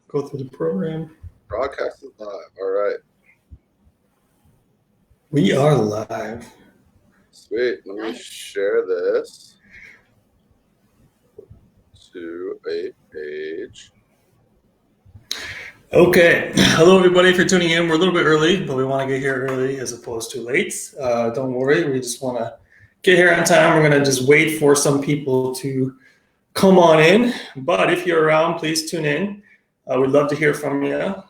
go through the program. Broadcast is live. All right. We are live. Sweet. Let me share this to a page. Okay. Hello, everybody, for tuning in. We're a little bit early, but we want to get here early as opposed to late. Don't worry. We just want to get here on time. We're going to just wait for some people to come on in. But if you're around, please tune in. We'd love to hear from you.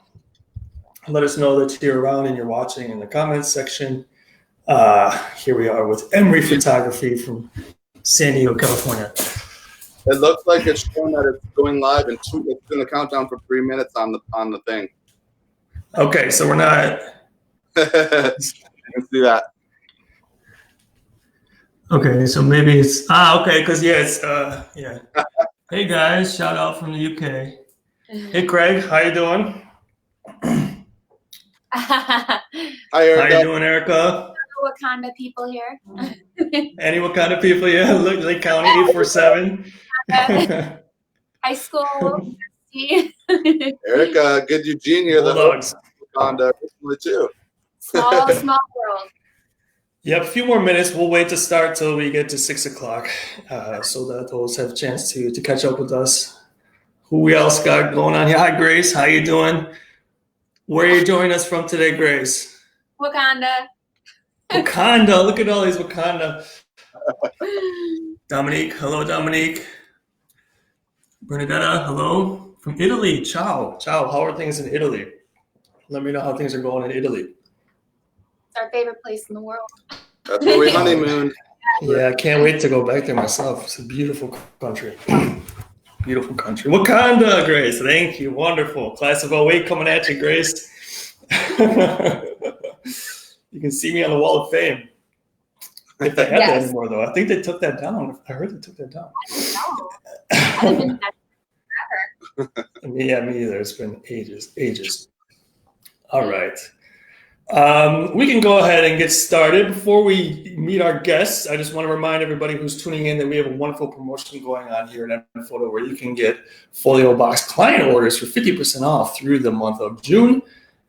Let us know that you're around and you're watching in the comments section. Here we are with EMRY Photography from San Diego, California. It looks like it's showing that it's going live in two. It's going to count down for 3 minutes on the thing. Okay, so we're not. You can see that. Okay, so maybe it's okay, because it's yeah. Hey guys, shout out from the UK. Hey Craig, how you doing? Hi Erica. How you doing, Erica? Wakanda people here. Any Wakanda people? Yeah, look, Lake County 847. High school. Erica, good Eugene here. Bulldogs. Wakanda recently too. Small world. Yep, a few more minutes. We'll wait to start till we get to 6 o'clock, so that those have a chance to catch up with us. Who we else got going on here? Hi, Grace. How you doing? Where are you joining us from today, Grace? Wakanda. Wakanda. Look at all these Wakanda. Dominique. Hello, Dominique. Bernadetta. Hello. From Italy. Ciao. Ciao. How are things in Italy? Let me know how things are going in Italy. It's our favorite place in the world. That's where we honeymoon. Yeah, I can't wait to go back there myself. It's a beautiful country. Beautiful country. Wakanda, Grace. Thank you. Wonderful. Class of 08 coming at you, Grace. You can see me on the Wall of Fame. If they have that anymore, though. I think they took that down. I heard they took that down. I haven't been back forever. Yeah, me either. It's been ages. All right. We can go ahead and get started. Before we meet our guests, I just want to remind everybody who's tuning in that we have a wonderful promotion going on here at nPhoto where you can get Folio Box client orders for 50% off through the month of June.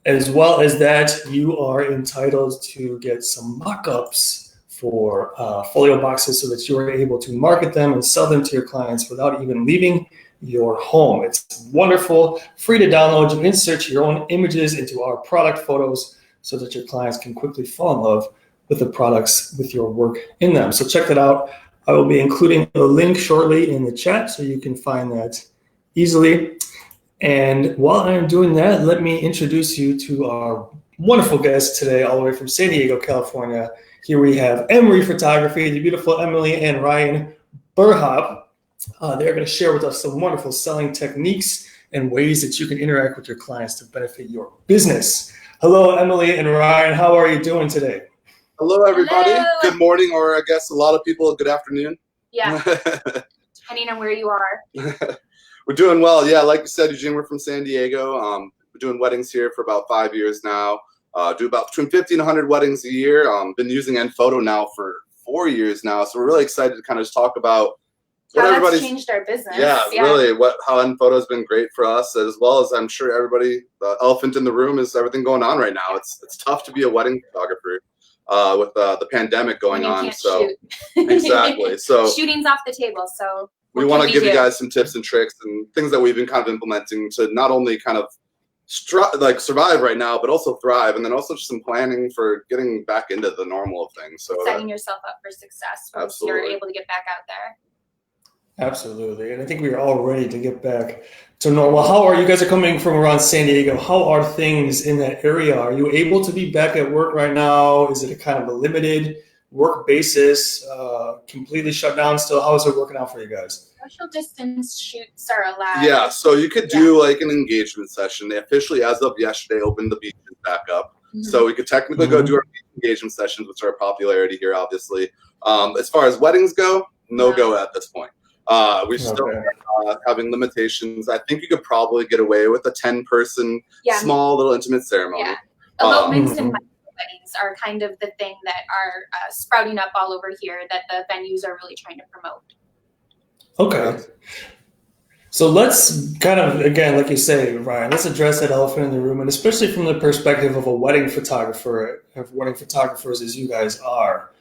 As well as that, you are entitled to get some mock-ups for Folio boxes so that you are able to market them and sell them to your clients without even leaving your home. It's wonderful, free to download. You insert your own images into our product photos so that your clients can quickly fall in love with the products with your work in them. So check that out. I will be including a link shortly in the chat so you can find that easily. And while I'm doing that, let me introduce you to our wonderful guest today, all the way from San Diego, California. Here we have EMRY Photography, the beautiful Emily and Ryan Burhop. They're going to share with us some wonderful selling techniques and ways that you can interact with your clients to benefit your business. Hello, Emily and Ryan. How are you doing today? Hello, everybody. Hello. Good morning, or I guess a lot of people, good afternoon. Yeah, depending on where you are. We're doing well. Yeah, like you said, Eugene, we're from San Diego. We're doing weddings here for about 5 years now. Do about between 50 and 100 weddings a year. Been using nPhoto now for 4 years now. So we're really excited to kind of just talk about what How everybody's changed our business. Yeah, really, how nPhoto has been great for us, as well as I'm sure everybody, the elephant in the room is everything going on right now. It's tough to be a wedding photographer with the pandemic going on. Can't so shoot. Exactly. So shooting's off the table. So we want to give you guys some tips and tricks and things that we've been kind of implementing to not only kind of survive right now, but also thrive, and then also just some planning for getting back into the normal of things. So setting yourself up for success once you're able to get back out there. Absolutely. And I think we are all ready to get back to normal. How are you guys are coming from around San Diego? How are things in that area? Are you able to be back at work right now? Is it a kind of a limited work basis, completely shut down still? How is it working out for you guys? Social distance shoots are allowed. Yeah, so you could do like an engagement session. They officially, as of yesterday, opened the beaches back up. Mm-hmm. So we could technically go do our engagement sessions, which are a popularity here, obviously. As far as weddings go, no go at this point. We still having limitations. I think you could probably get away with a 10-person small little intimate ceremony. Yeah. Elopements and weddings are kind of the thing that are sprouting up all over here that the venues are really trying to promote. Okay. So let's kind of, again, like you say, Ryan, let's address that elephant in the room, and especially from the perspective of a wedding photographer, of wedding photographers as you guys are.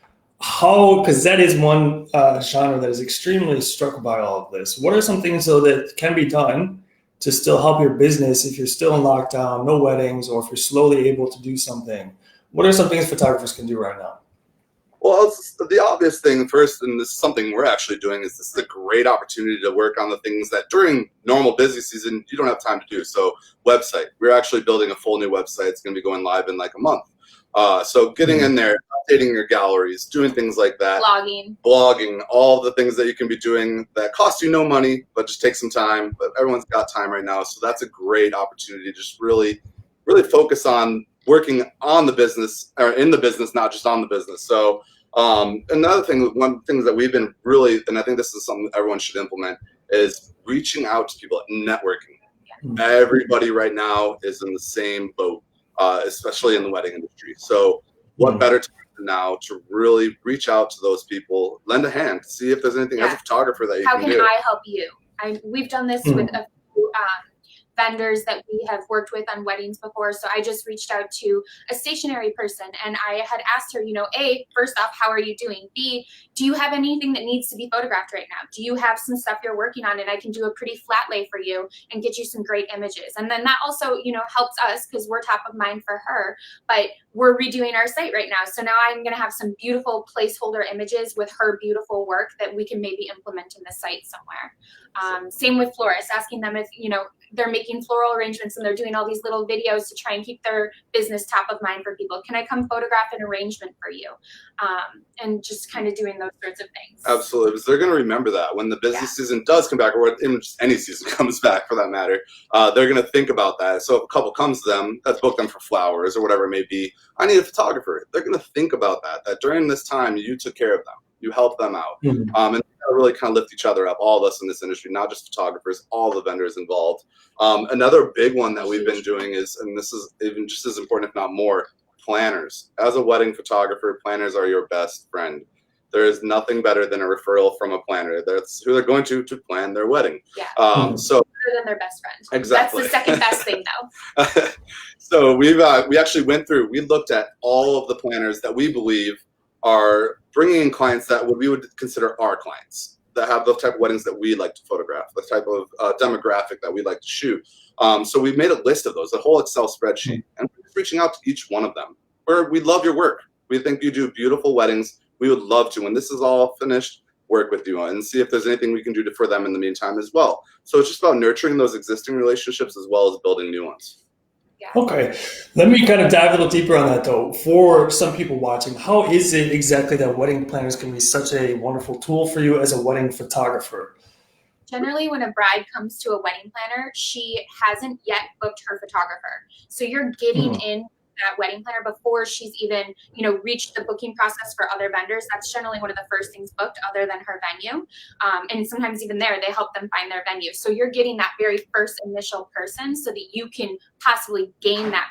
How, because that is one genre that is extremely struck by all of this. What are some things, though, that can be done to still help your business if you're still in lockdown, no weddings, or if you're slowly able to do something? What are some things photographers can do right now? Well, the obvious thing first, and this is something we're actually doing, is this is a great opportunity to work on the things that during normal busy season you don't have time to do. So website, we're actually building a full new website. It's going to be going live in like a month. So getting in there, updating your galleries, doing things like that. Blogging, all the things that you can be doing that cost you no money, but just take some time. But everyone's got time right now. So that's a great opportunity to just really focus on working on the business, or in the business, not just on the business. So another thing, one thing that we've been really, and I think this is something everyone should implement, is reaching out to people, networking. Everybody right now is in the same boat, especially in the wedding industry. So what better time than now to really reach out to those people, lend a hand, see if there's anything as a photographer that you can do. How can I help you? We've done this with a few vendors that we have worked with on weddings before. So I just reached out to a stationery person and I had asked her, A, first off, how are you doing? B, do you have anything that needs to be photographed right now? Do you have some stuff you're working on and I can do a pretty flat lay for you and get you some great images? And then that also, helps us because we're top of mind for her, but we're redoing our site right now. So now I'm going to have some beautiful placeholder images with her beautiful work that we can maybe implement in the site somewhere. Same with florists, asking them if, they're making floral arrangements and they're doing all these little videos to try and keep their business top of mind for people. Can I come photograph an arrangement for you? And just kind of doing those sorts of things. Absolutely, because they're going to remember that when the business season does come back, or even just any season comes back for that matter, they're going to think about that. So if a couple comes to them, let's book them for flowers or whatever it may be. I need a photographer. They're going to think about that during this time you took care of them. You helped them out. And really kind of lift each other up, all of us in this industry, not just photographers, all the vendors involved. Another big one that we've been doing is, and this is even just as important, if not more, planners. As a wedding photographer, planners are your best friend. There is nothing better than a referral from a planner. That's who they're going to plan their wedding. So better than their best friend. Exactly. That's the second best thing, though. So we actually went through, we looked at all of the planners that we believe are bringing in clients that we would consider our clients, that have the type of weddings that we like to photograph, the type of demographic that we like to shoot. So we've made a list of those, a whole Excel spreadsheet, and we're just reaching out to each one of them. We love your work. We think you do beautiful weddings. We would love to, when this is all finished, work with you and see if there's anything we can do for them in the meantime as well. So it's just about nurturing those existing relationships as well as building new ones. Okay, let me kind of dive a little deeper on that though. For some people watching, how is it exactly that wedding planners can be such a wonderful tool for you as a wedding photographer? Generally, when a bride comes to a wedding planner, she hasn't yet booked her photographer. So you're getting in that wedding planner before she's even, reached the booking process for other vendors. That's generally one of the first things booked other than her venue. And sometimes even there, they help them find their venue. So you're getting that very first initial person so that you can possibly gain that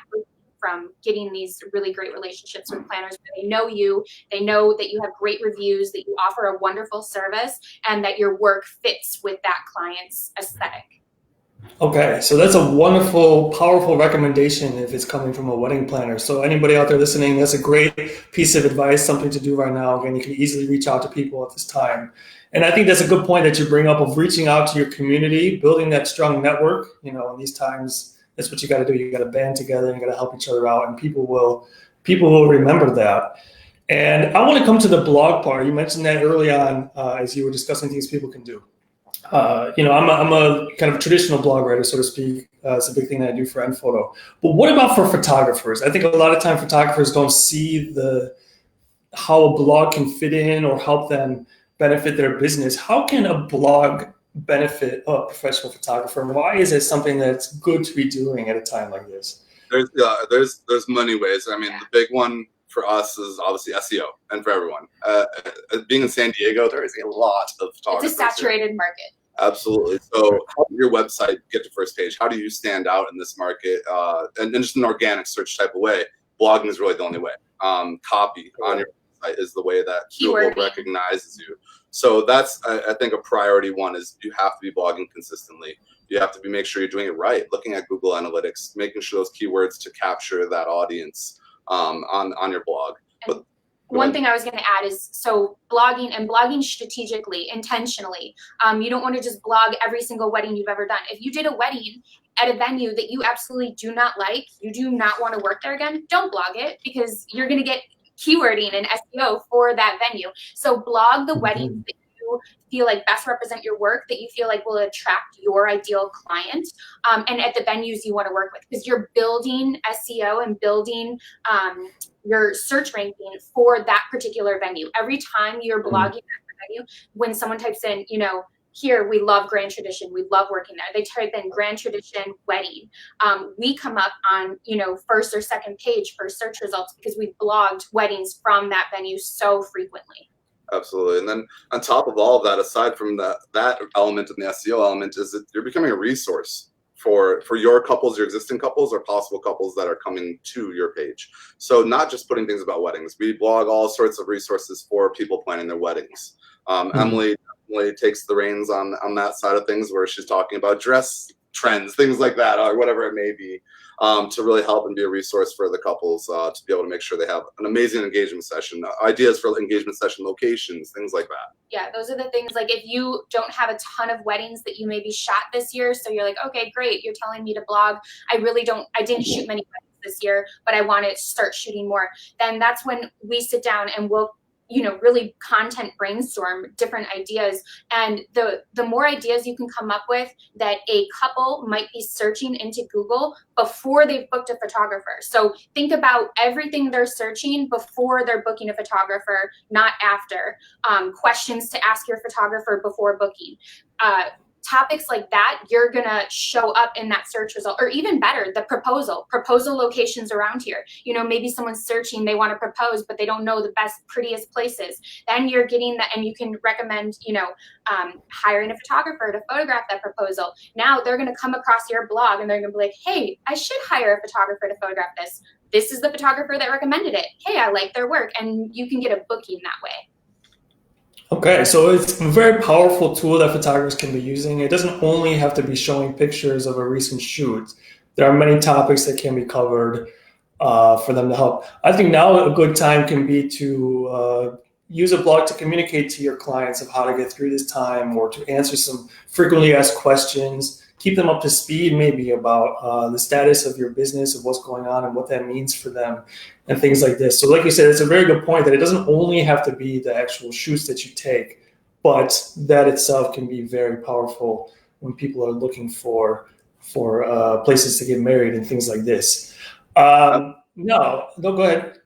from getting these really great relationships with planners where they know you, they know that you have great reviews, that you offer a wonderful service, and that your work fits with that client's aesthetic. Okay, so that's a wonderful, powerful recommendation if it's coming from a wedding planner. So anybody out there listening, that's a great piece of advice, something to do right now. Again, you can easily reach out to people at this time. And I think that's a good point that you bring up of reaching out to your community, building that strong network. In these times, that's what you got to do. You got to band together and you got to help each other out, and people will remember that. And I want to come to the blog part. You mentioned that early on as you were discussing things people can do. I'm a kind of traditional blog writer, so to speak. It's a big thing that I do for nPhoto. But what about for photographers? I think a lot of time photographers don't see how a blog can fit in or help them benefit their business. How can a blog benefit a professional photographer, and why is it something that's good to be doing at a time like this? There's many ways. I mean, the big one for us is obviously SEO, and for everyone. Being in San Diego, there is a lot of photographers. It's a saturated market. Absolutely. So how does your website get to first page? How do you stand out in this market? And just an organic search type of way. Blogging is really the only way. Copy on your website is the way that Google recognizes you. So that's, I think, a priority one is you have to be blogging consistently. You have to make sure you're doing it right, looking at Google Analytics, making sure those keywords to capture that audience on your blog. But one thing I was going to add is, so blogging strategically, intentionally. You don't want to just blog every single wedding you've ever done. If you did a wedding at a venue that you absolutely do not like, you do not want to work there again, don't blog it, because you're going to get keywording and SEO for that venue. So blog the weddings that you feel like best represent your work, that you feel like will attract your ideal client, and at the venues you want to work with, because you're building SEO and building your search ranking for that particular venue. Every time you're blogging at the venue, when someone types in, you know, here, we love Grand Tradition, we love working there, they type in Grand Tradition wedding, we come up on, you know, first or second page for search results because we blogged weddings from that venue so frequently. Absolutely. And then on top of all of that, aside from that element and the SEO element, is that you're becoming a resource for your couples, your existing couples, or possible couples that are coming to your page. So not just putting things about weddings. We blog all sorts of resources for people planning their weddings. Emily takes the reins on that side of things, where she's talking about dress trends, things like that, or whatever it may be, to really help and be a resource for the couples to be able to make sure they have an amazing engagement session, ideas for engagement session locations, things like that. Yeah, those are the things, like if you don't have a ton of weddings that you maybe shot this year, so you're like, okay, great, you're telling me to blog, I didn't shoot many weddings this year, but I want to start shooting more, then that's when we sit down and we'll, you know, really content brainstorm different ideas. And the more ideas you can come up with that a couple might be searching into Google before they've booked a photographer. So think about everything they're searching before they're booking a photographer, not after. Questions to ask your photographer before booking. Topics like that, you're gonna show up in that search result. Or even better, the proposal locations around here. You know, maybe someone's searching, they want to propose, but they don't know the best, prettiest places. Then you're getting that, and you can recommend, you know, hiring a photographer to photograph that proposal. Now they're gonna come across your blog and they're gonna be like, hey, I should hire a photographer to photograph this. This is the photographer that recommended it. Hey, I like their work. And you can get a booking that way. Okay, so it's a very powerful tool that photographers can be using. It doesn't only have to be showing pictures of a recent shoot. There are many topics that can be covered for them to help. I think now a good time can be to use a blog to communicate to your clients of how to get through this time, or to answer some frequently asked questions, keep them up to speed maybe about the status of your business, of what's going on and what that means for them, and things like this. So like you said, it's a very good point that it doesn't only have to be the actual shoots that you take, but that itself can be very powerful when people are looking for places to get married and things like this. No, go ahead.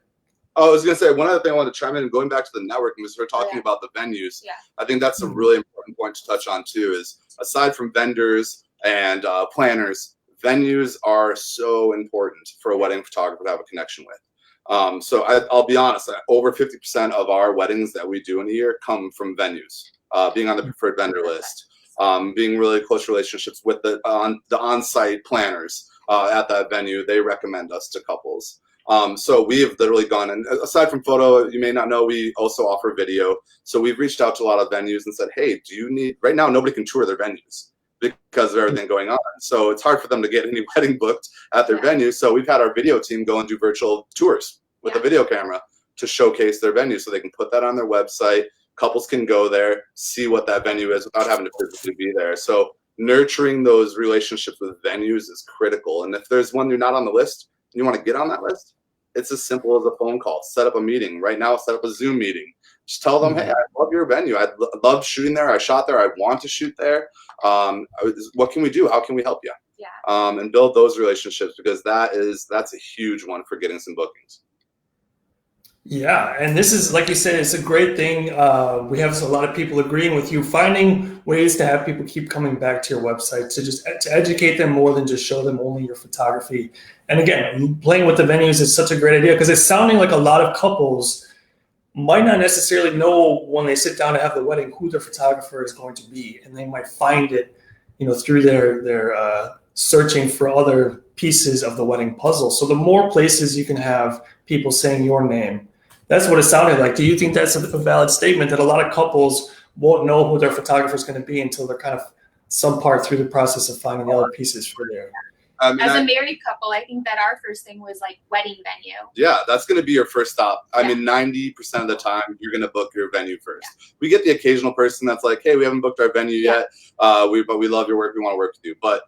Oh, I was going to say, one other thing I wanted to chime in, going back to the networking, because we're talking about the venues. Yeah. I think that's a really important point to touch on too, is aside from vendors and planners, venues are so important for a wedding photographer to have a connection with. So I'll be honest, over 50% of our weddings that we do in a year come from venues, being on the preferred vendor list, being really close relationships with the on-site planners at that venue. They recommend us to couples. So we have literally gone, and aside from photo, you may not know, we also offer video. So we've reached out to a lot of venues and said, hey, do you need, right now nobody can tour their venues because of everything going on. So it's hard for them to get any wedding booked at their venue. So we've had our video team go and do virtual tours with a video camera to showcase their venue, so they can put that on their website. Couples can go there, see what that venue is without having to physically be there. So nurturing those relationships with venues is critical. And if there's one you're not on the list, and you want to get on that list, it's as simple as a phone call. Set up a meeting. Right now, set up a Zoom meeting. Just tell them, hey, I love your venue. I love shooting there. I shot there. I want to shoot there. What can we do? How can we help you? Yeah. And build those relationships, because that's a huge one for getting some bookings. Yeah, and this is, like you said, it's a great thing. We have a lot of people agreeing with you, finding ways to have people keep coming back to your website, to educate them more than just show them only your photography. And again, playing with the venues is such a great idea, because it's sounding like a lot of couples might not necessarily know when they sit down to have the wedding who their photographer is going to be, and they might find it, through their searching for other pieces of the wedding puzzle. So the more places you can have people saying your name, that's what it sounded like. Do you think that's a valid statement, that a lot of couples won't know who their photographer is going to be until they're kind of some part through the process of finding the other pieces for their. As a married couple, I think that our first thing was like wedding venue. Yeah, that's going to be your first stop. I mean, 90% of the time, you're going to book your venue first. Yeah. We get the occasional person that's like, hey, we haven't booked our venue yet, but we love your work. We want to work with you. But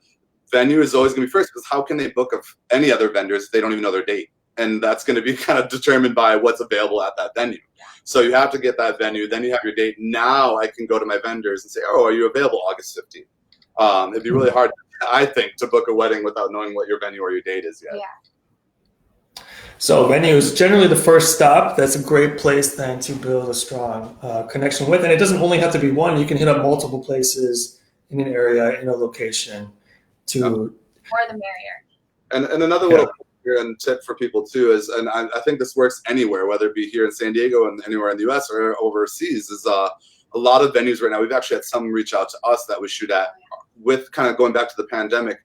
venue is always going to be first, because how can they book of any other vendors if they don't even know their date? And that's going to be kind of determined by what's available at that venue. So you have to get that venue. Then you have your date. Now I can go to my vendors and say, oh, are you available August 15th? It'd be really hard, I think, to book a wedding without knowing what your venue or your date is yet. Yeah. So venue is generally the first stop. That's a great place then to build a strong connection with. And it doesn't only have to be one. You can hit up multiple places in an area, in a location. More the merrier. And another little tip for people too is, and I think this works anywhere, whether it be here in San Diego and anywhere in the US or overseas, is a lot of venues right now. We've actually had some reach out to us that we shoot at, with kind of going back to the pandemic,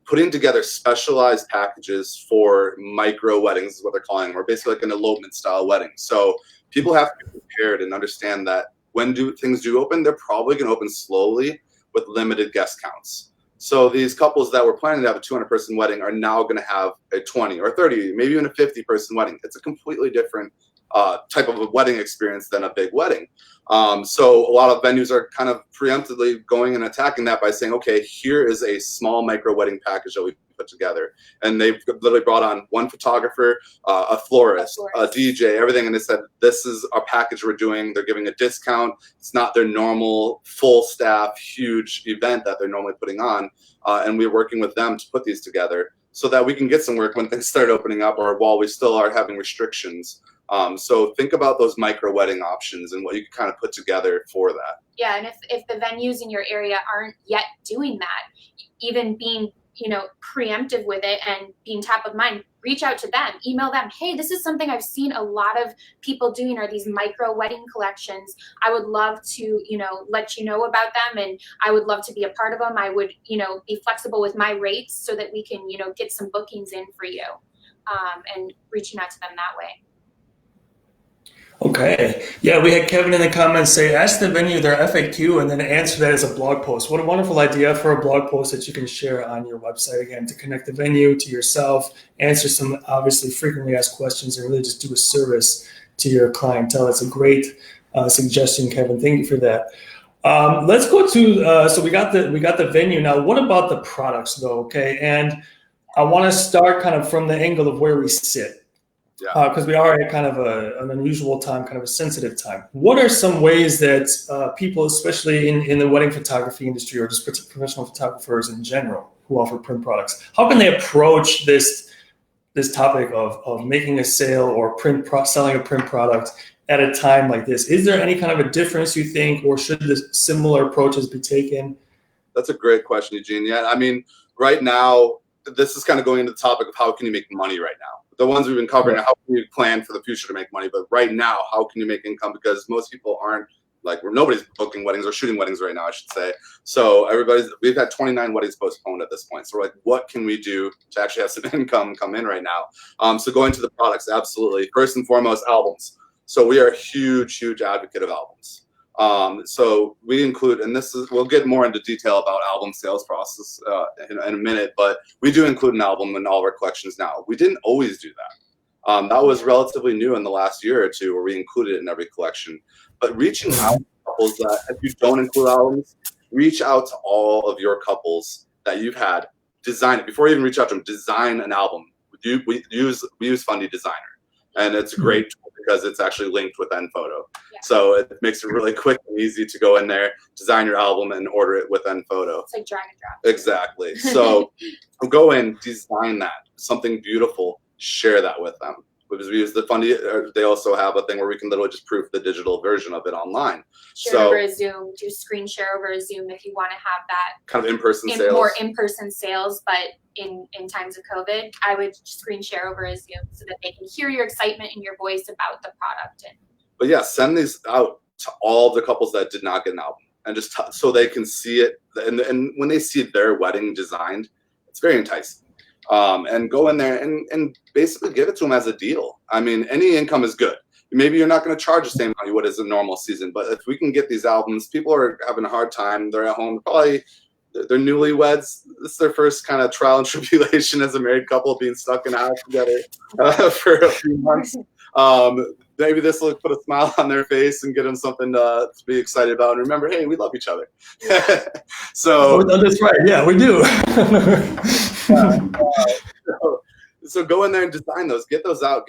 putting together specialized packages for micro weddings is what they're calling them, or basically like an elopement style wedding. So people have to be prepared and understand that when things do open, they're probably going to open slowly with limited guest counts. So these couples that were planning to have a 200-person wedding are now going to have a 20 or 30, maybe even a 50-person wedding. It's a completely different type of a wedding experience than a big wedding. So a lot of venues are kind of preemptively going and attacking that by saying, okay, here is a small micro wedding package that we put together. And they've literally brought on one photographer, a florist, a DJ, everything. And they said, this is our package we're doing. They're giving a discount. It's not their normal full staff, huge event that they're normally putting on. And we're working with them to put these together so that we can get some work when things start opening up, or while we still are having restrictions. So think about those micro wedding options and what you can kind of put together for that. Yeah, and if the venues in your area aren't yet doing that, even being preemptive with it and being top of mind, reach out to them, email them. Hey, this is something I've seen a lot of people doing, are these micro wedding collections. I would love to, let you know about them, and I would love to be a part of them. I would, be flexible with my rates so that we can, get some bookings in for you, and reaching out to them that way. Okay. Yeah, we had Kevin in the comments say, ask the venue their FAQ and then answer that as a blog post. What a wonderful idea for a blog post that you can share on your website, again, to connect the venue to yourself, answer some obviously frequently asked questions, and really just do a service to your clientele. It's a great suggestion, Kevin. Thank you for that. Let's go to, so we got the venue. Now, what about the products though? Okay. And I want to start kind of from the angle of where we sit. Because we are at kind of an unusual time, kind of a sensitive time. What are some ways that people, especially in the wedding photography industry, or just professional photographers in general who offer print products, how can they approach this topic of making a sale or selling a print product at a time like this? Is there any kind of a difference, you think, or should the similar approaches be taken? That's a great question, Eugene. Yeah, I mean, right now, this is kind of going into the topic of how can you make money right now. The ones we've been covering are how can you plan for the future to make money, but right now, how can you make income? Because most people aren't, nobody's booking weddings or shooting weddings right now, I should say. So we've had 29 weddings postponed at this point. So we're like, what can we do to actually have some income come in right now? So going to the products, absolutely. First and foremost, albums. So we are a huge, huge advocate of albums. So we include, and we'll get more into detail about album sales process in a minute, but we do include an album in all of our collections now. We didn't always do that. That was relatively new in the last year or two, where we included it in every collection. But reaching out to couples that, if you don't include albums, reach out to all of your couples that you've had, design it. Before you even reach out to them, design an album. We use Fundy Designer. And it's a great tool because it's actually linked with nPhoto. Yeah. So it makes it really quick and easy to go in there, design your album, and order it with nPhoto. It's like drag and drop. Exactly. So go in, design that, something beautiful, share that with them. Because we use the Fundy, they also have a thing where we can literally just proof the digital version of it online. Share over a Zoom, do screen share over a Zoom if you want to have that. Kind of in-person sales. More in-person sales, but in times of COVID, I would screen share over a Zoom so that they can hear your excitement in your voice about the product. But yeah, send these out to all the couples that did not get an album, and just so they can see it. And when they see their wedding designed, it's very enticing. And go in there and basically give it to them as a deal. I mean, any income is good. maybe you're not going to charge the same money what is a normal season. But if we can get these albums, people are having a hard time. They're at home, probably they're newlyweds. This is their first kind of trial and tribulation as a married couple being stuck in a house together for a few months. Maybe this will put a smile on their face and get them something to be excited about. And remember, hey, we love each other. So that's right. Yeah, we do. So go in there and design those, get those out,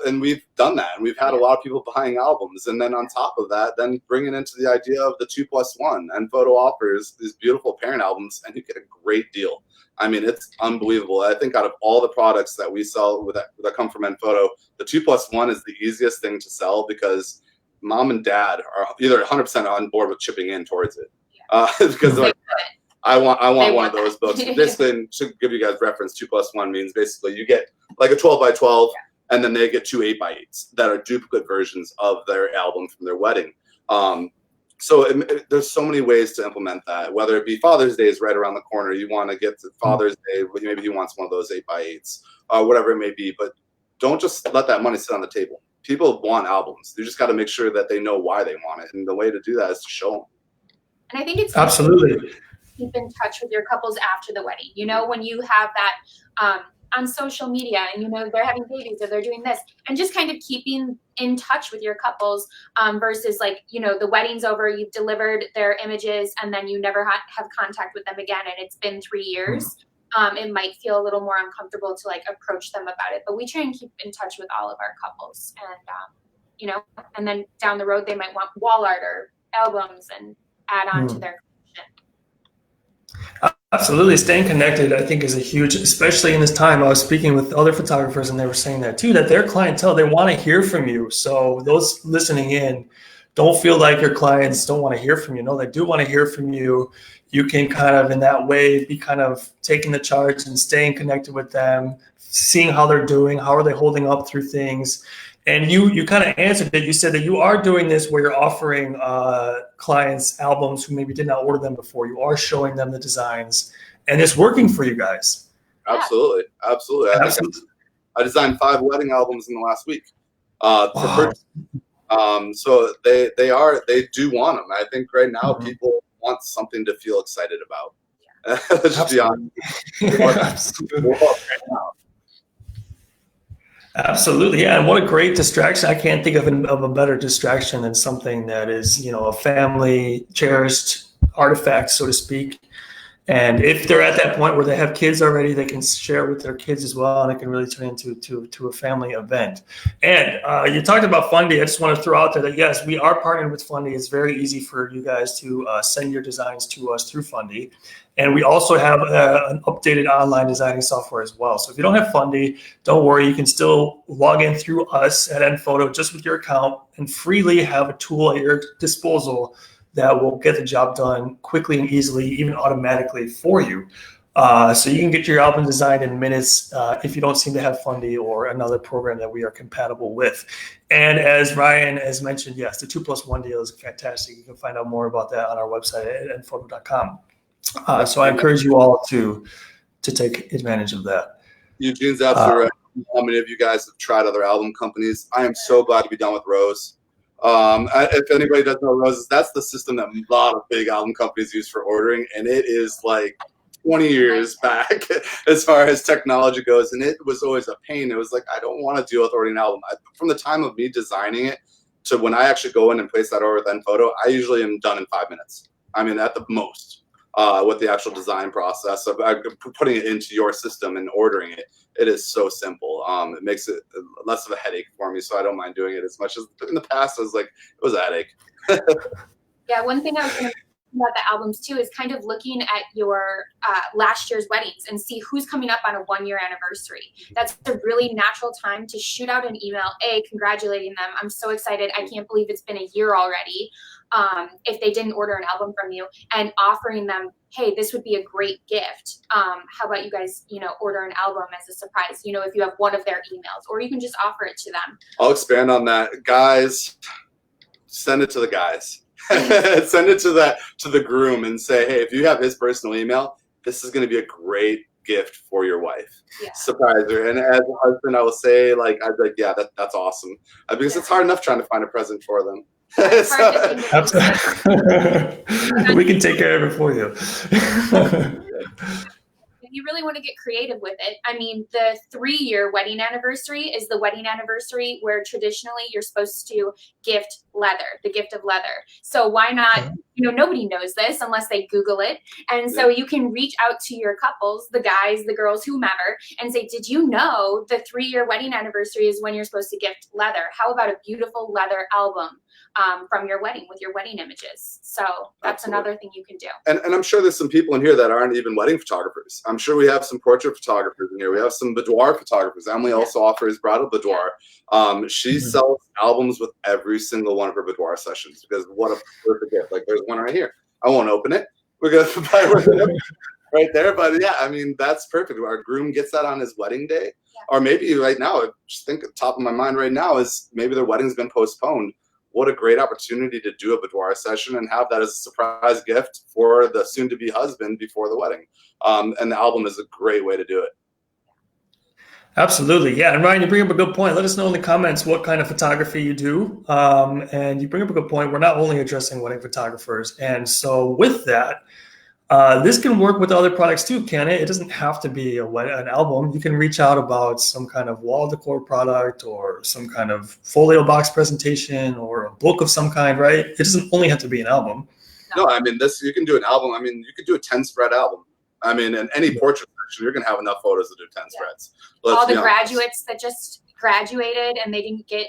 and we've done that. And we've had a lot of people buying albums. And then on top of that, then bringing into the idea of the 2+1. nPhoto offers these beautiful parent albums, and you get a great deal. I mean, it's unbelievable. I think out of all the products that we sell that come from nPhoto, the 2+1 is the easiest thing to sell because mom and dad are either 100% on board with chipping in towards it. Because like, I want one of those books. Basically, to give you guys reference, 2+1 means basically you get like a 12x12, and then they get two 8x8s that are duplicate versions of their album from their wedding. So there's so many ways to implement that. Whether it be Father's Day is right around the corner, you want to get to Father's Day, maybe he wants one of those 8x8s, whatever it may be. But don't just let that money sit on the table. People want albums. You just got to make sure that they know why they want it, and the way to do that is to show them. And I think it's absolutely. Keep in touch with your couples after the wedding. You know, when you have that on social media and, you know, they're having babies or they're doing this, and just kind of keeping in touch with your couples versus like, you know, the wedding's over, you've delivered their images and then you never have contact with them again. And it's been 3 years. It might feel a little more uncomfortable to like approach them about it, but we try and keep in touch with all of our couples and, you know, and then down the road, they might want wall art or albums and add on to their Absolutely. Staying connected, I think, is a huge, especially in this time. I was speaking with other photographers and they were saying that too, that their clientele, they want to hear from you. So those listening in, don't feel like your clients don't want to hear from you. No, they do want to hear from you. You can kind of in that way be kind of taking the charge and staying connected with them, seeing how they're doing, how are they holding up through things. And you kind of answered it. You said that you are doing this where you're offering clients albums who maybe did not order them before. You are showing them the designs, and it's working for you guys. Absolutely. I designed 5 wedding albums in the last week for purchase. So they do want them. I think right now people want something to feel excited about. Let's just be honest. Absolutely, yeah. And what a great distraction. I can't think of a better distraction than something that is, you know, a family cherished artifact, so to speak. And if they're at that point where they have kids already, they can share with their kids as well, and it can really turn into a family event. And you talked about Fundy. I just want to throw out there that, yes, we are partnered with Fundy. It's very easy for you guys to send your designs to us through Fundy. And we also have an updated online designing software as well. So if you don't have Fundy, don't worry. You can still log in through us at nPhoto just with your account and freely have a tool at your disposal that will get the job done quickly and easily, even automatically for you. So you can get your album designed in minutes if you don't seem to have Fundy or another program that we are compatible with. And as Ryan has mentioned, yes, the 2+1 deal is fantastic. You can find out more about that on our website at nphoto.com. So I encourage you all to take advantage of that. Eugene's absolutely right. How many of you guys have tried other album companies? I am so glad to be done with Rose. If anybody doesn't know Roses, that's the system that a lot of big album companies use for ordering, and it is like 20 years back as far as technology goes, and it was always a pain. It was like, I don't want to deal with ordering an album. From the time of me designing it to when I actually go in and place that order with nPhoto, I usually am done in 5 minutes. I mean, at the most. With the actual design process of putting it into your system and ordering it, it is so simple. It makes it less of a headache for me, so I don't mind doing it as much as in the past. I was like, it was a headache. Yeah, one thing I was going to about the albums too is kind of looking at your last year's weddings and see who's coming up on a 1-year anniversary. That's a really natural time to shoot out an email, congratulating them. I'm so excited. I can't believe it's been a year already. If they didn't order an album from you, and offering them, hey, this would be a great gift. How about you guys, order an album as a surprise, if you have one of their emails, or you can just offer it to them. I'll expand on that. Guys, send it to the guys. Send it to the groom and say, hey, if you have his personal email, this is going to be a great gift for your wife. Yeah. Surprise her. And as a husband, I will say, like, I'd be like, yeah, that's awesome. Because it's hard enough trying to find a present for them. We can take care of it for you. You really want to get creative with it. I mean, the 3-year wedding anniversary is the wedding anniversary where traditionally you're supposed to gift leather, the gift of leather. So why not, nobody knows this unless they Google it. And so you can reach out to your couples, the guys, the girls, whomever, and say, did you know the 3-year wedding anniversary is when you're supposed to gift leather? How about a beautiful leather album from your wedding with your wedding images? So that's another thing you can do. And I'm sure there's some people in here that aren't even wedding photographers. I'm sure we have some portrait photographers in here. We have some boudoir photographers. Emily also offers bridal boudoir. She sells albums with every single one of her boudoir sessions, because what a perfect gift. Like, there's one right here. I won't open it. We're going to buy one right there. But yeah, I mean, that's perfect. Our groom gets that on his wedding day. Or maybe right now, just think at the top of my mind right now is maybe their wedding's been postponed. What a great opportunity to do a boudoir session and have that as a surprise gift for the soon-to-be husband before the wedding. And the album is a great way to do it. Absolutely. Yeah. And Ryan, you bring up a good point. Let us know in the comments what kind of photography you do. And you bring up a good point. We're not only addressing wedding photographers. And so with that, this can work with other products too, can it? It doesn't have to be an album. You can reach out about some kind of wall decor product or some kind of folio box presentation or a book of some kind, right? It doesn't only have to be an album. No, I mean, you can do an album. I mean, you could do a 10-spread album. I mean, in any portrait section, you're going to have enough photos to do 10 spreads. All the graduates that just graduated and they didn't get,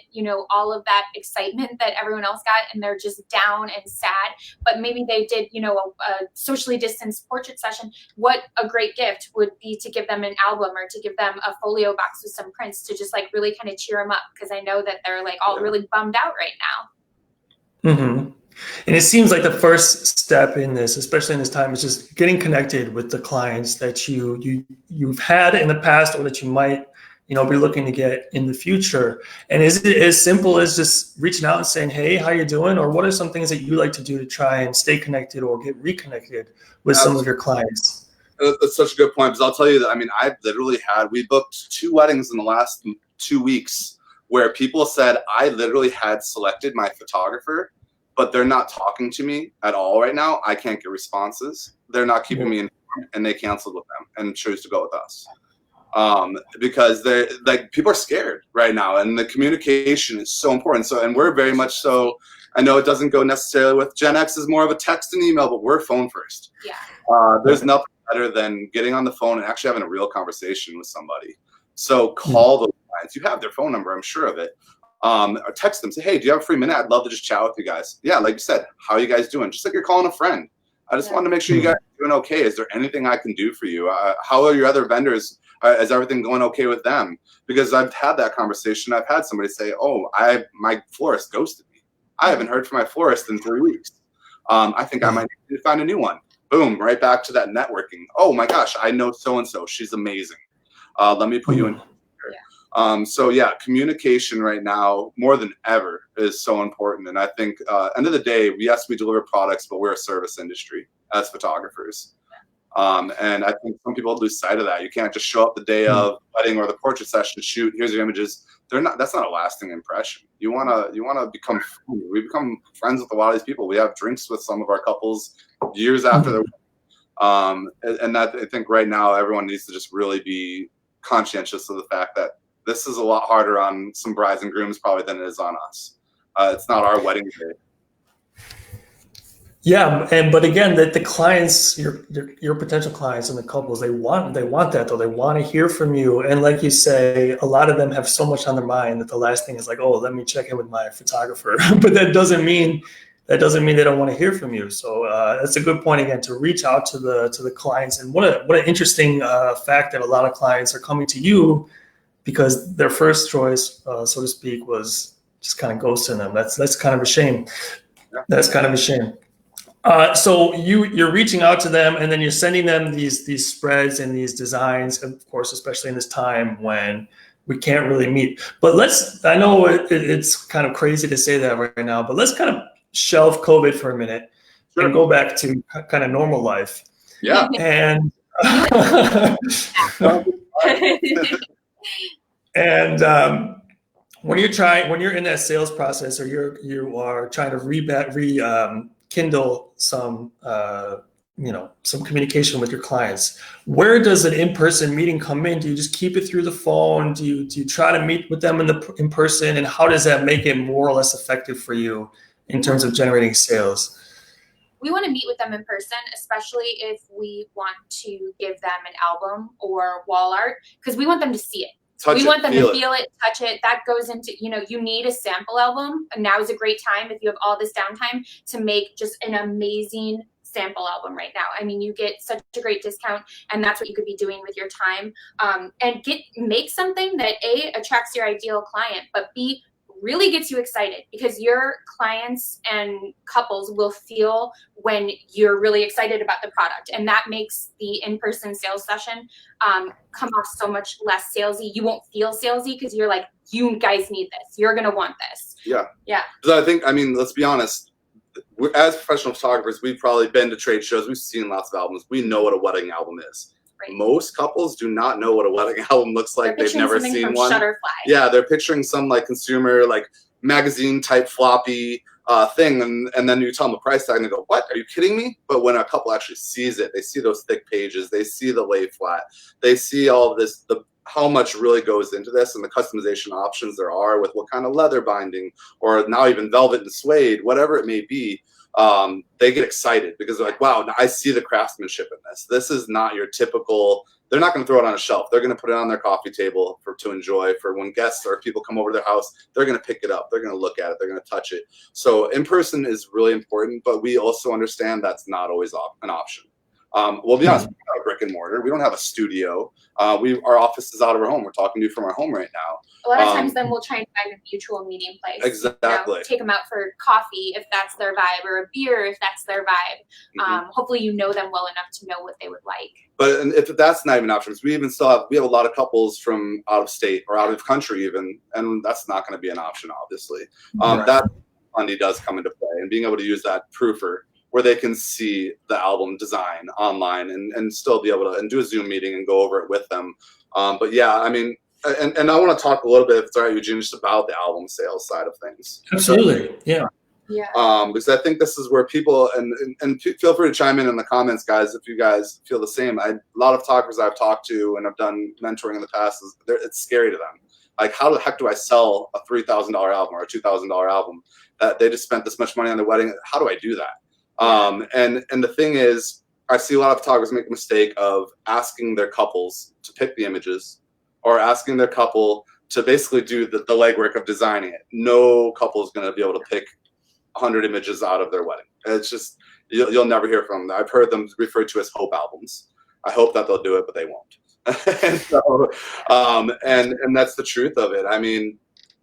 all of that excitement that everyone else got, and they're just down and sad, but maybe they did, a socially distanced portrait session. What a great gift would be to give them an album or to give them a folio box with some prints to just like really kind of cheer them up, because I know that they're like all really bummed out right now. Mm-hmm. And it seems like the first step in this, especially in this time, is just getting connected with the clients that you've had in the past or that you might, be looking to get in the future. And is it as simple as just reaching out and saying, hey, how you doing? Or what are some things that you like to do to try and stay connected or get reconnected with some of your clients? That's such a good point, because I'll tell you that, I mean, we booked 2 weddings in the last 2 weeks where people said, I literally had selected my photographer, but they're not talking to me at all right now. I can't get responses. They're not keeping me informed, and they canceled with them and chose to go with us. Because they're like, people are scared right now, and the communication is so important. So, and we're very much so, I know it doesn't go necessarily with Gen X is more of a text and email, but we're phone first. Yeah. There's nothing better than getting on the phone and actually having a real conversation with somebody. So call those clients. You have their phone number, I'm sure of it. Or text them, say, hey, do you have a free minute? I'd love to just chat with you guys. Yeah, like you said, how are you guys doing? Just like you're calling a friend. I just wanted to make sure you guys are doing okay. Is there anything I can do for you? How are your other vendors? Is everything going okay with them? Because I've had that conversation. I've had somebody say, oh, my florist ghosted me. I haven't heard from my florist in 3 weeks. I think I might need to find a new one. Boom, right back to that networking. Oh my gosh, I know so-and-so. She's amazing. Let me put you in. So yeah, communication right now more than ever is so important. And I think end of the day, yes, we deliver products, but we're a service industry as photographers. And I think some people lose sight of that. You can't just show up the day of wedding or the portrait session, shoot, here's your images. That's not a lasting impression. You wanna become we become friends with a lot of these people. We have drinks with some of our couples years after their and that, I think right now everyone needs to just really be conscientious of the fact that this is a lot harder on some brides and grooms probably than it is on us. It's not our wedding day. Yeah, but again, the clients, your potential clients and the couples, they want that though. They want to hear from you, and like you say, a lot of them have so much on their mind that the last thing is like, oh, let me check in with my photographer. But that doesn't mean they don't want to hear from you. So that's a good point again, to reach out to the clients. And what an interesting fact that a lot of clients are coming to you because their first choice, so to speak, was just kind of ghosting them. That's kind of a shame. That's kind of a shame. So you're reaching out to them, and then you're sending them these spreads and these designs, of course, especially in this time when we can't really meet. But I know it's kind of crazy to say that right now, but let's kind of shelve COVID for a minute and go back to kind of normal life. Yeah. And And when you're in that sales process, or you are trying to kindle some some communication with your clients, where does an in-person meeting come in? Do you just keep it through the phone? Do you try to meet with them in person? And how does that make it more or less effective for you in terms of generating sales? We want to meet with them in person, especially if we want to give them an album or wall art, because we want them to see it. We want them to feel it, touch it. That goes into, you need a sample album. And now is a great time, if you have all this downtime, to make just an amazing sample album right now. I mean, you get such a great discount, and that's what you could be doing with your time. And make something that A, attracts your ideal client, but B, really gets you excited, because your clients and couples will feel when you're really excited about the product, and that makes the in-person sales session come off so much less salesy. You won't feel salesy because you're like, you guys need this. You're gonna want this. Yeah. Yeah. Because I mean, let's be honest. As professional photographers, we've probably been to trade shows. We've seen lots of albums. We know what a wedding album is. Right. Most couples do not know what a wedding album looks like. They've never seen one. Shutterfly. Yeah, they're picturing some consumer magazine type floppy thing, and then you tell them the price tag and they go, "What? Are you kidding me?" But when a couple actually sees it, they see those thick pages, they see the lay flat, they see all of this, how much really goes into this, and the customization options there are with what kind of leather binding, or now even velvet and suede, whatever it may be. They get excited because they're like, wow, I see the craftsmanship in this. This is not your typical, they're not going to throw it on a shelf. They're going to put it on their coffee table to enjoy, for when guests or people come over to their house, they're going to pick it up. They're going to look at it. They're going to touch it. So in person is really important, but we also understand that's not always an option. We'll be honest, we don't have a brick and mortar. We don't have a studio. Our office is out of our home. We're talking to you from our home right now. A lot of times then we'll try and find a mutual meeting place. Exactly. Take them out for coffee if that's their vibe, or a beer if that's their vibe. Hopefully you know them well enough to know what they would like. But if that's not even options, we have a lot of couples from out of state or out of country even, and that's not going to be an option, obviously. Right. That money does come into play, and being able to use that proofer where they can see the album design online and still be able to do a Zoom meeting and go over it with them. But yeah, I mean, and I want to talk a little bit, if it's all right, Eugene, just about the album sales side of things. Absolutely, yeah. Yeah. Because I think this is where people, and feel free to chime in the comments, guys, if you guys feel the same. A lot of photographers I've talked to and I've done mentoring in the past, it's scary to them. Like, how the heck do I sell a $3,000 album or a $2,000 album that they just spent this much money on their wedding? How do I do that? And the thing is, I see a lot of photographers make the mistake of asking their couples to pick the images, or asking their couple to basically do the legwork of designing it. No couple is going to be able to pick 100 images out of their wedding. It's just, you'll never hear from them. I've heard them referred to as hope albums. I hope that they'll do it, but they won't. And so, and that's the truth of it. I mean,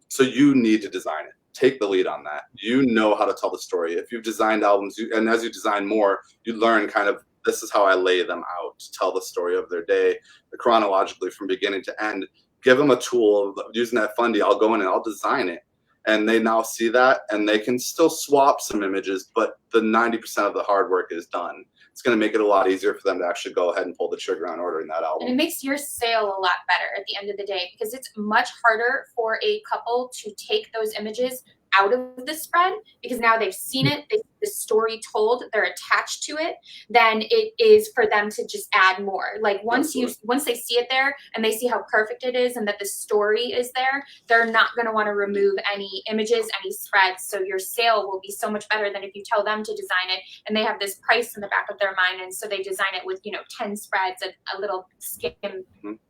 so you need to design it. Take the lead on that. You know how to tell the story. If you've designed albums, and as you design more, you learn kind of, this is how I lay them out to tell the story of their day, chronologically from beginning to end. Give them a tool of using that Fundy. I'll go in and I'll design it. And they now see that, and they can still swap some images, but the 90% of the hard work is done. It's going to make it a lot easier for them to actually go ahead and pull the trigger on ordering that album. And it makes your sale a lot better at the end of the day, because it's much harder for a couple to take those images out of the spread, because now they've seen it, the story told, they're attached to it, than it is for them to just add more. Like once they see it there and they see how perfect it is and that the story is there, they're not going to want to remove any images, any spreads. So your sale will be so much better than if you tell them to design it and they have this price in the back of their mind, and so they design it with 10 spreads, a little skim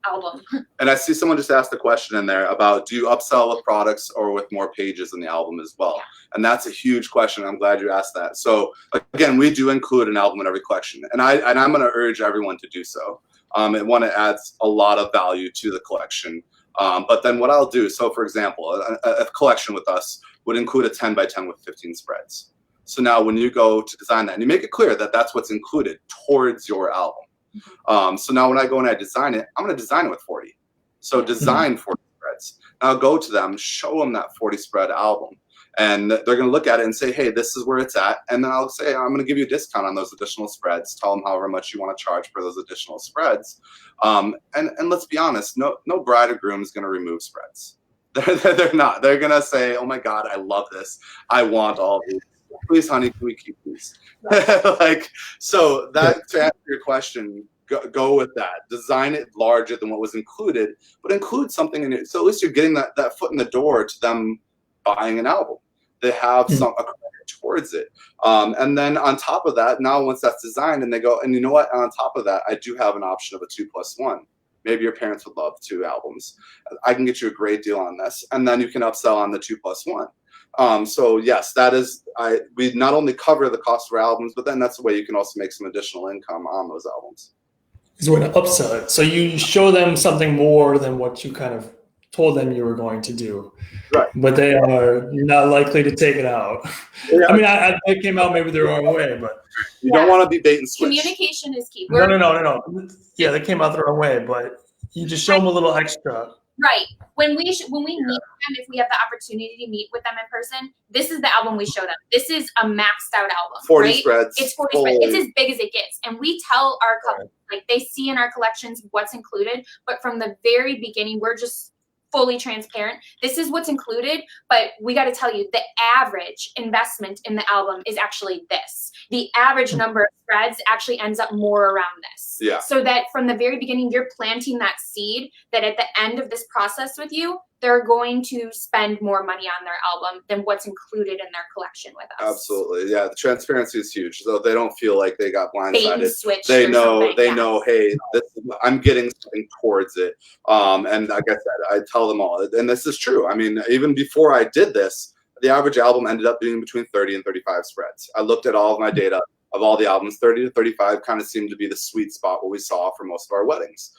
album. And I see someone just asked a question in there about, do you upsell with products or with more pages in the album as well? Yeah. And that's a huge question. I'm glad you asked that. So again, we do include an album in every collection, and I'm going to urge everyone to do so. It adds a lot of value to the collection. But then what I'll do, so for example, a collection with us would include a 10 by 10 with 15 spreads. So now when you go to design that, and you make it clear that that's what's included towards your album. So now when I go and I design it, I'm going to design it with 40. So design 40 spreads. Now go to them, show them that 40 spread album. And they're going to look at it and say, hey, this is where it's at. And then I'll say, I'm going to give you a discount on those additional spreads. Tell them however much you want to charge for those additional spreads. And let's be honest, no bride or groom is going to remove spreads. They're not. They're going to say, oh my God, I love this. I want all of these. Please, honey, can we keep these? So that, to answer your question, go with that. Design it larger than what was included, but include something in it. So at least you're getting that foot in the door to them buying an album. They have a credit towards it. And then on top of that, now once that's designed and they go, and you know what, on top of that, I do have an option of a 2+1. Maybe your parents would love 2 albums. I can get you a great deal on this. And then you can upsell on the 2+1. So yes, that is, we not only cover the cost of our albums, but then that's the way you can also make some additional income on those albums. Is we're going to upsell it. So you show them something more than what you kind of told them you were going to do. Right. But they are not likely to take it out. Yeah. I mean, it came out maybe the wrong way, but you don't want to be bait and switch. Communication is key. No. Yeah, they came out the wrong way, but you just show them a little extra. Right. When we meet them, if we have the opportunity to meet with them in person, this is the album we show them. This is a maxed out album. 40 right? spreads. It's 40 spreads. It's as big as it gets. And we tell our couples, like they see in our collections what's included, but from the very beginning, we're just fully transparent. This is what's included, but we got to tell you the average investment in the album is actually this. The average number of spreads actually ends up more around this. Yeah. So that from the very beginning, you're planting that seed that at the end of this process with you, they're going to spend more money on their album than what's included in their collection with us. Absolutely. Yeah. The transparency is huge. So they don't feel like they got blindsided. They know, hey, I'm getting something towards it. And like I said, I tell them all, and this is true. I mean, even before I did this, the average album ended up being between 30 and 35 spreads. I looked at all of my data of all the albums. 30 to 35 kind of seemed to be the sweet spot, what we saw for most of our weddings.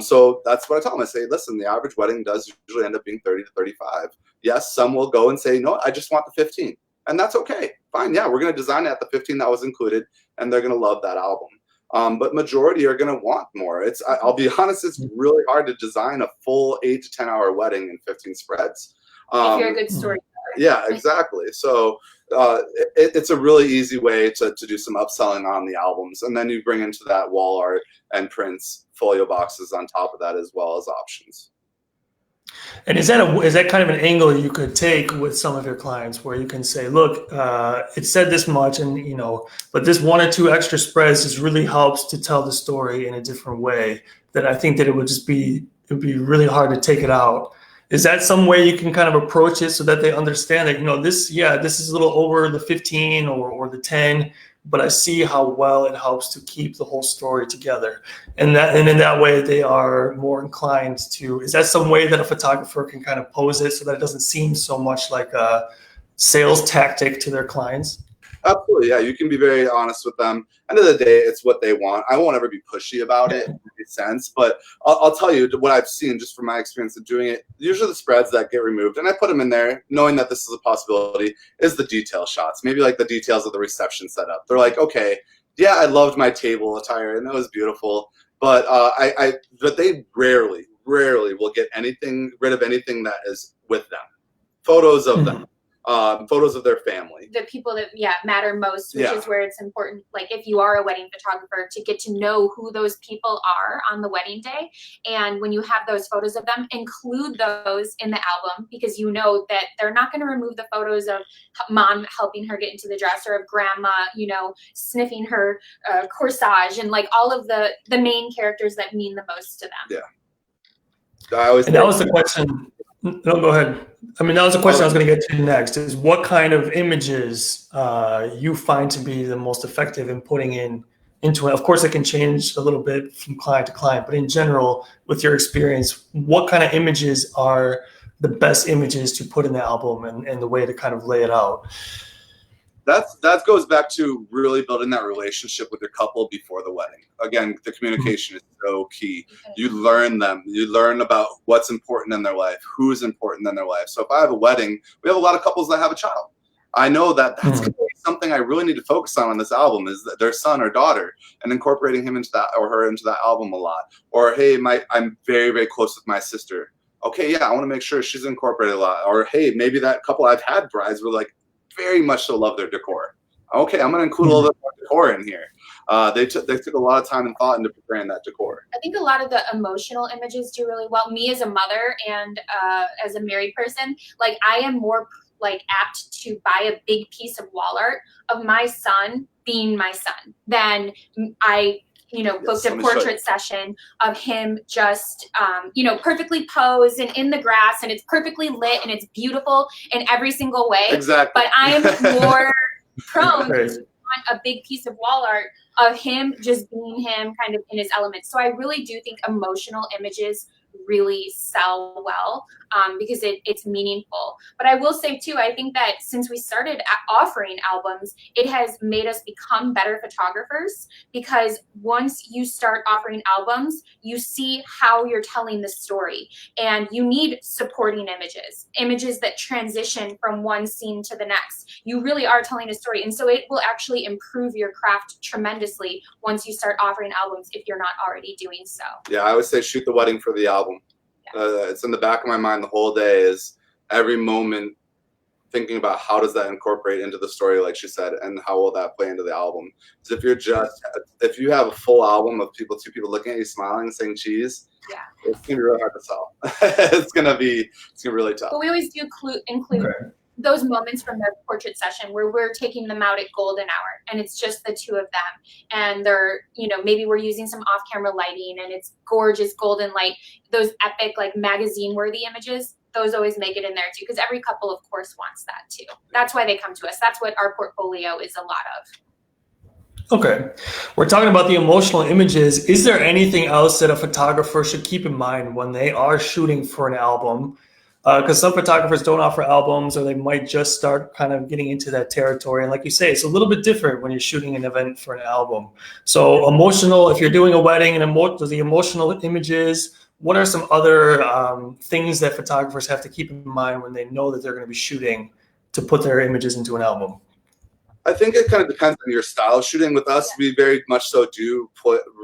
So that's what I tell them. I say, listen, the average wedding does usually end up being 30 to 35. Yes, some will go and say, no, I just want the 15. And that's okay. Fine. Yeah, we're going to design it at the 15 that was included, and they're going to love that album. But majority are going to want more. I'll be honest, it's really hard to design a full 8 to 10 hour wedding in 15 spreads. If you're a good storyteller. Yeah, exactly. So it's a really easy way to do some upselling on the albums. And then you bring into that wall art and prints, folio boxes on top of that, as well as options. And is that kind of an angle you could take with some of your clients, where you can say, look, it said this much, and but this 1 or 2 extra spreads just really helps to tell the story in a different way, that I think that it would be really hard to take it out. Is that some way you can kind of approach it so that they understand that, this is a little over the 15 or the 10, but I see how well it helps to keep the whole story together. And in that way, they are more inclined to, is that some way that a photographer can kind of pose it so that it doesn't seem so much like a sales tactic to their clients? Absolutely, yeah. You can be very honest with them. End of the day, it's what they want. I won't ever be pushy about it in any sense, but I'll tell you what I've seen just from my experience of doing it. Usually the spreads that get removed, and I put them in there knowing that this is a possibility, is the detail shots. Maybe like the details of the reception setup. They're like, okay, yeah, I loved my table attire and that was beautiful, but but they rarely will get rid of anything that is with them. Photos of them. Photos of their family. The people that matter most, which is where it's important, like if you are a wedding photographer, to get to know who those people are on the wedding day. And when you have those photos of them, include those in the album, because you know that they're not going to remove the photos of mom helping her get into the dress, or of grandma, sniffing her corsage, and like all of the main characters that mean the most to them. Yeah. That was the question. No, go ahead. I mean, that was a question I was going to get to next, is what kind of images you find to be the most effective in putting into it. Of course, it can change a little bit from client to client, but in general, with your experience, what kind of images are the best images to put in the album, and the way to kind of lay it out? That goes back to really building that relationship with your couple before the wedding. Again, the communication is so key. You learn them. You learn about what's important in their life, who's important in their life. So if I have a wedding, we have a lot of couples that have a child. I know that that's going to be something I really need to focus on this album, is that their son or daughter, and incorporating him into that, or her into that album a lot. Or, hey, I'm very, very close with my sister. okay, yeah, I want to make sure she's incorporated a lot. Or hey, maybe that couple I've had brides were like very much so love their decor. Okay, I'm going to include a little bit more decor in here. They took a lot of time and thought into preparing that decor. I think a lot of the emotional images do really well. Me as a mother and as a married person, like I am more like apt to buy a big piece of wall art of my son being my son than I booked a portrait session of him just, perfectly posed and in the grass, and it's perfectly lit and it's beautiful in every single way. Exactly. But I'm more prone to want a big piece of wall art of him just being him kind of in his element. So I really do think emotional images really sell well because it's meaningful. But I will say too, I think that since we started offering albums, it has made us become better photographers, because once you start offering albums, you see how you're telling the story, and you need supporting images that transition from one scene to the next. You really are telling a story, and so it will actually improve your craft tremendously once you start offering albums, if you're not already doing so. Yeah, I would say shoot the wedding for the album. It's in the back of my mind the whole day, is every moment thinking about how does that incorporate into the story, like she said, and how will that play into the album. Because if you have a full album of two people looking at you smiling and saying cheese, it's gonna be really hard to sell. It's gonna be really tough. But we always do include those moments from their portrait session where we're taking them out at golden hour and it's just the two of them, and they're, maybe we're using some off-camera lighting and it's gorgeous golden light. Those epic, like magazine worthy images, those always make it in there too, because every couple of course wants that too. That's why they come to us. That's what our portfolio is a lot of. Okay, we're talking about the emotional images. Is there anything else that a photographer should keep in mind when they are shooting for an album? Because some photographers don't offer albums, or they might just start kind of getting into that territory. And like you say, it's a little bit different when you're shooting an event for an album. So emotional, if you're doing a wedding and the emotional images, what are some other things that photographers have to keep in mind when they know that they're going to be shooting to put their images into an album? I think it kind of depends on your style of shooting. With us, we very much so do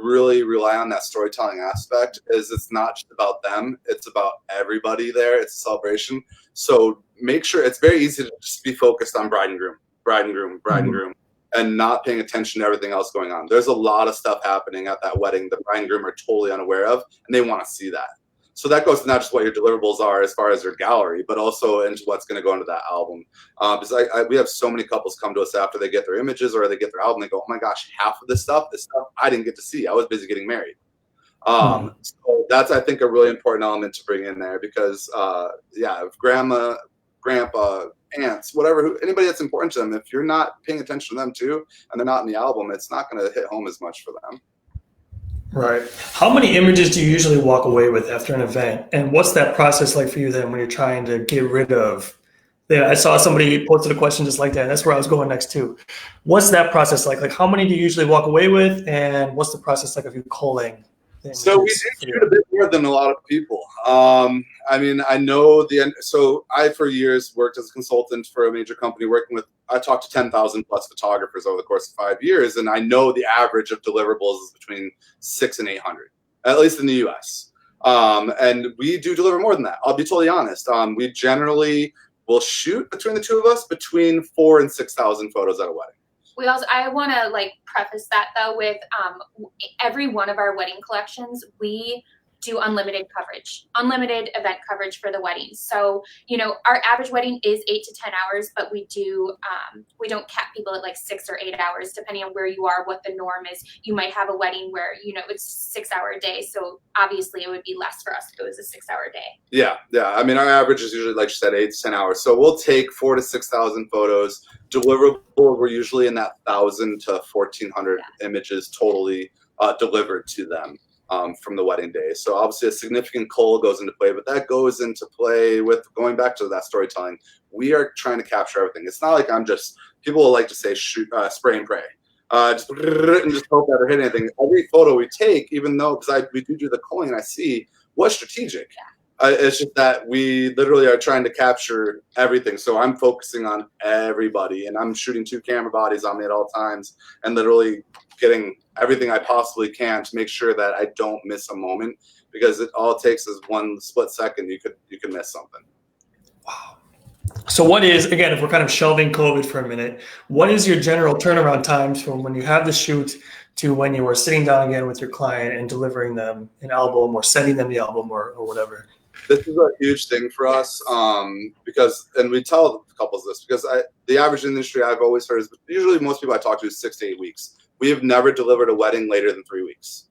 really rely on that storytelling aspect. It's not just about them, it's about everybody there. It's a celebration. So make sure it's very easy to just be focused on bride and groom, and not paying attention to everything else going on. There's a lot of stuff happening at that wedding the bride and groom are totally unaware of, and they want to see that. So that goes to not just what your deliverables are as far as your gallery, but also into what's going to go into that album. Because we have so many couples come to us after they get their images or they get their album. They go, "Oh my gosh, half of this stuff I didn't get to see. I was busy getting married." So that's, I think, a really important element to bring in there, because if grandma, grandpa, aunts, anybody that's important to them, if you're not paying attention to them too, and they're not in the album, it's not going to hit home as much for them. Right. How many images do you usually walk away with after an event? And what's that process like for you then when you're trying to get rid of? Yeah, I saw somebody posted a question just like that. And that's where I was going next too. What's that process like? Like, how many do you usually walk away with? And what's the process like of you culling? So we do a bit more than a lot of people. I mean, I know so I, for years, worked as a consultant for a major company I talked to 10,000 plus photographers over the course of 5 years. And I know the average of deliverables is between 600 and 800, at least in the US. And we do deliver more than that. I'll be totally honest. We generally will shoot, between the two of us, between 4,000 and 6,000 photos at a wedding. I want to preface that though with every one of our wedding collections, we do unlimited event coverage for the wedding. So, our average wedding is 8 to 10 hours, but we don't cap people at 6 or 8 hours, depending on where you are, what the norm is. You might have a wedding where, it's 6-hour day. So obviously it would be less for us if it was a 6-hour day. Yeah. I mean, our average is usually, like you said, 8 to 10 hours. So we'll take 4,000 to 6,000 photos. Deliverable, we're usually in that 1,000 to 1,400 images totally delivered to them. From the wedding day. So obviously a significant cull goes into play, but that goes into play with going back to that storytelling. We are trying to capture everything. It's not like people will like to say spray and pray. And just hope that they're hitting anything. Every photo we take, even though, because we do the culling, I see what's strategic. It's just that we literally are trying to capture everything. So I'm focusing on everybody, and I'm shooting 2 camera bodies on me at all times, and literally getting everything I possibly can to make sure that I don't miss a moment. because all it takes is one split second. You could miss something. Wow. So what is, again, if we're kind of shelving COVID for a minute, what is your general turnaround times from when you have the shoot to when you are sitting down again with your client and delivering them an album or sending them the album or whatever? This is a huge thing for us because, and we tell couples this, because the average industry I've always heard is usually most people I talk to is 6 to 8 weeks. We have never delivered a wedding later than 3 weeks.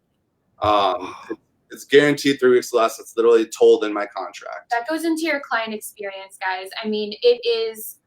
It's guaranteed 3 weeks less. It's literally told in my contract. That goes into your client experience, guys. I mean, it is,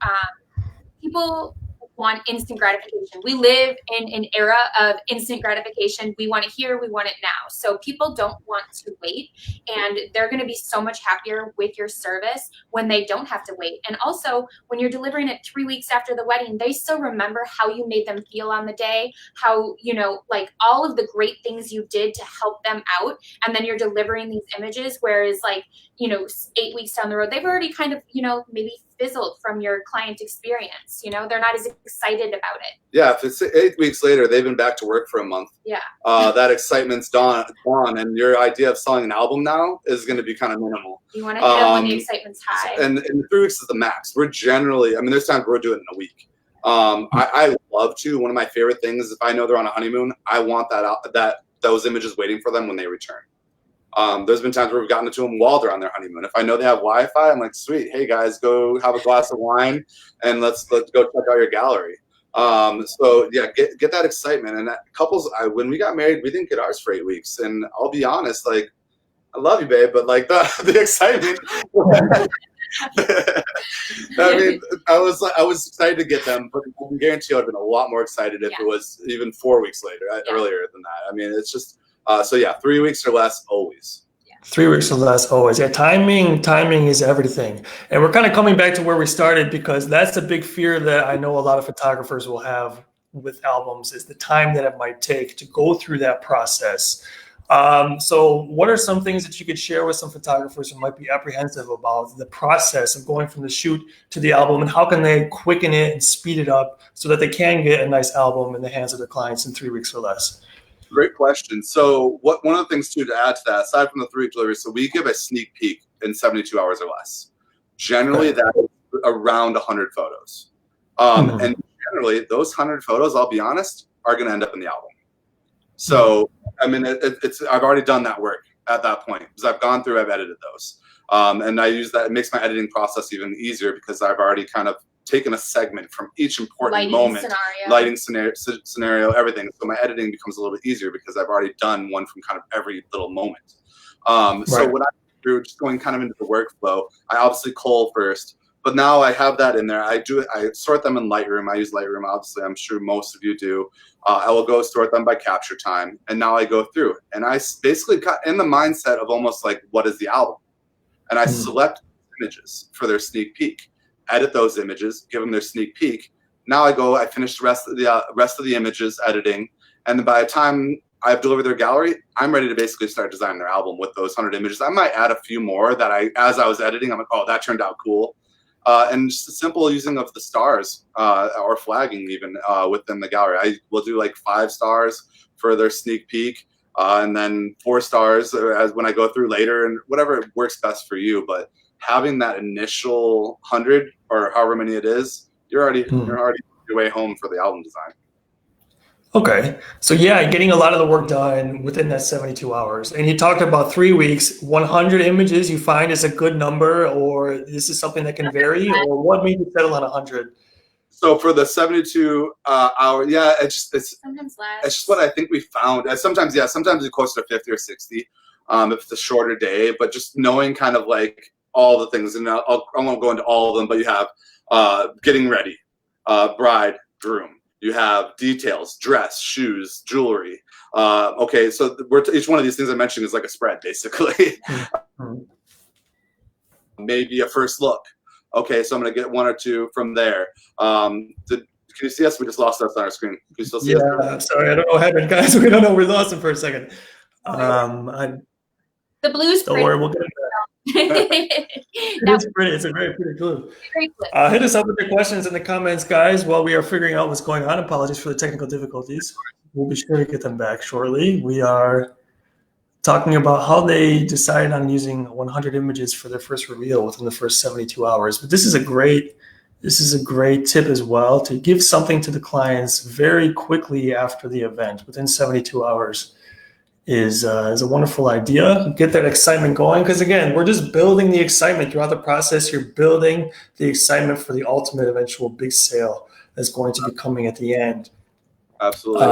people want instant gratification. We live in an era of instant gratification. We want it here, we want it now. So people don't want to wait, and they're going to be so much happier with your service when they don't have to wait. And also, when you're delivering it 3 weeks after the wedding, they still remember how you made them feel on the day, how, you know, like all of the great things you did to help them out. And then you're delivering these images, whereas like, you know, 8 weeks down the road, they've already kind of, you know, maybe fizzled from your client experience. You know, they're not as excited about it. Yeah, if it's 8 weeks later, they've been back to work for a month. Yeah. That excitement's gone, and your idea of selling an album now is going to be kind of minimal. You want to hit them when the excitement's high. And 3 weeks is the max. We're generally, I mean, there's times we're doing it in a week. I love to. One of my favorite things, if I know they're on a honeymoon, I want those images waiting for them when they return. There's been times where we've gotten it to them while they're on their honeymoon. If I know they have Wi-Fi, I'm like, sweet, hey guys, go have a glass of wine and let's go check out your gallery. So yeah, get that excitement. And couples, when we got married, we didn't get ours for 8 weeks. And I'll be honest, like, I love you, babe, but like the excitement. I mean, I was excited to get them, but I can guarantee I'd have been a lot more excited if it was even 4 weeks later, earlier than that. I mean, it's just. So yeah, 3 weeks or less always. Yeah. 3 weeks or less always. Yeah, timing is everything. And we're kind of coming back to where we started, because that's a big fear that I know a lot of photographers will have with albums, is the time that it might take to go through that process. So what are some things that you could share with some photographers who might be apprehensive about the process of going from the shoot to the album, and how can they quicken it and speed it up so that they can get a nice album in the hands of their clients in 3 weeks or less? Great question. So one of the things too to add to that, aside from the 3 week delivery, so we give a sneak peek in 72 hours or less. Generally, that is around 100 photos. And generally, those 100 photos, I'll be honest, are going to end up in the album. So, I mean, I've already done that work at that point, because I've gone through, I've edited those. And I use that. It makes my editing process even easier, because I've already kind of taken a segment from each important moment, lighting scenario, everything. So my editing becomes a little bit easier because I've already done one from kind of every little moment. So what I do, just going kind of into the workflow, I obviously cull first, but now I have that in there. I sort them in Lightroom. I use Lightroom, obviously. I'm sure most of you do. I will go sort them by capture time. And now I go through, and I basically got in the mindset of almost like, what is the album? And I select images for their sneak peek. Edit those images, give them their sneak peek. Now I finish the rest of the images editing, and then by the time I've delivered their gallery, I'm ready to basically start designing their album with those 100 images. I might add a few more that as I was editing, I'm like, oh, that turned out cool. And just a simple using of the stars or flagging even within the gallery. I will do like 5 stars for their sneak peek, and then 4 stars as when I go through later, and whatever works best for you. But having that initial 100 or however many it is, you're already on your way home for the album design. Okay. So yeah, getting a lot of the work done within that 72 hours. And you talked about 3 weeks, 100 images you find is a good number, or this is something that can vary, or what made you settle on 100? So for the 72 hour, yeah, it's sometimes less. It's just what I think we found. Sometimes it's closer to 50 or 60 if it's a shorter day, but just knowing kind of like all the things, and I won't go into all of them, but you have getting ready, bride, groom. You have details, dress, shoes, jewelry. Okay, so each one of these things I mentioned is like a spread, basically. Maybe a first look. Okay, so I'm going to get 1 or 2 from there. Can you see us? We just lost us on our screen. Can you still see us? Yeah, sorry, I don't know what happened, guys. We don't know. We lost him for a second. The blue's don't worry, we'll get it back. It's pretty. It's a very pretty clue. Hit us up with your questions in the comments, guys, while we are figuring out what's going on. Apologies for the technical difficulties. We'll be sure to get them back shortly. We are talking about how they decided on using 100 images for their first reveal within the first 72 hours. But this is a great tip as well, to give something to the clients very quickly after the event, within 72 hours. Is a wonderful idea. Get that excitement going, because again, we're just building the excitement throughout the process. You're building the excitement for the ultimate eventual big sale that's going to be coming at the end. Absolutely.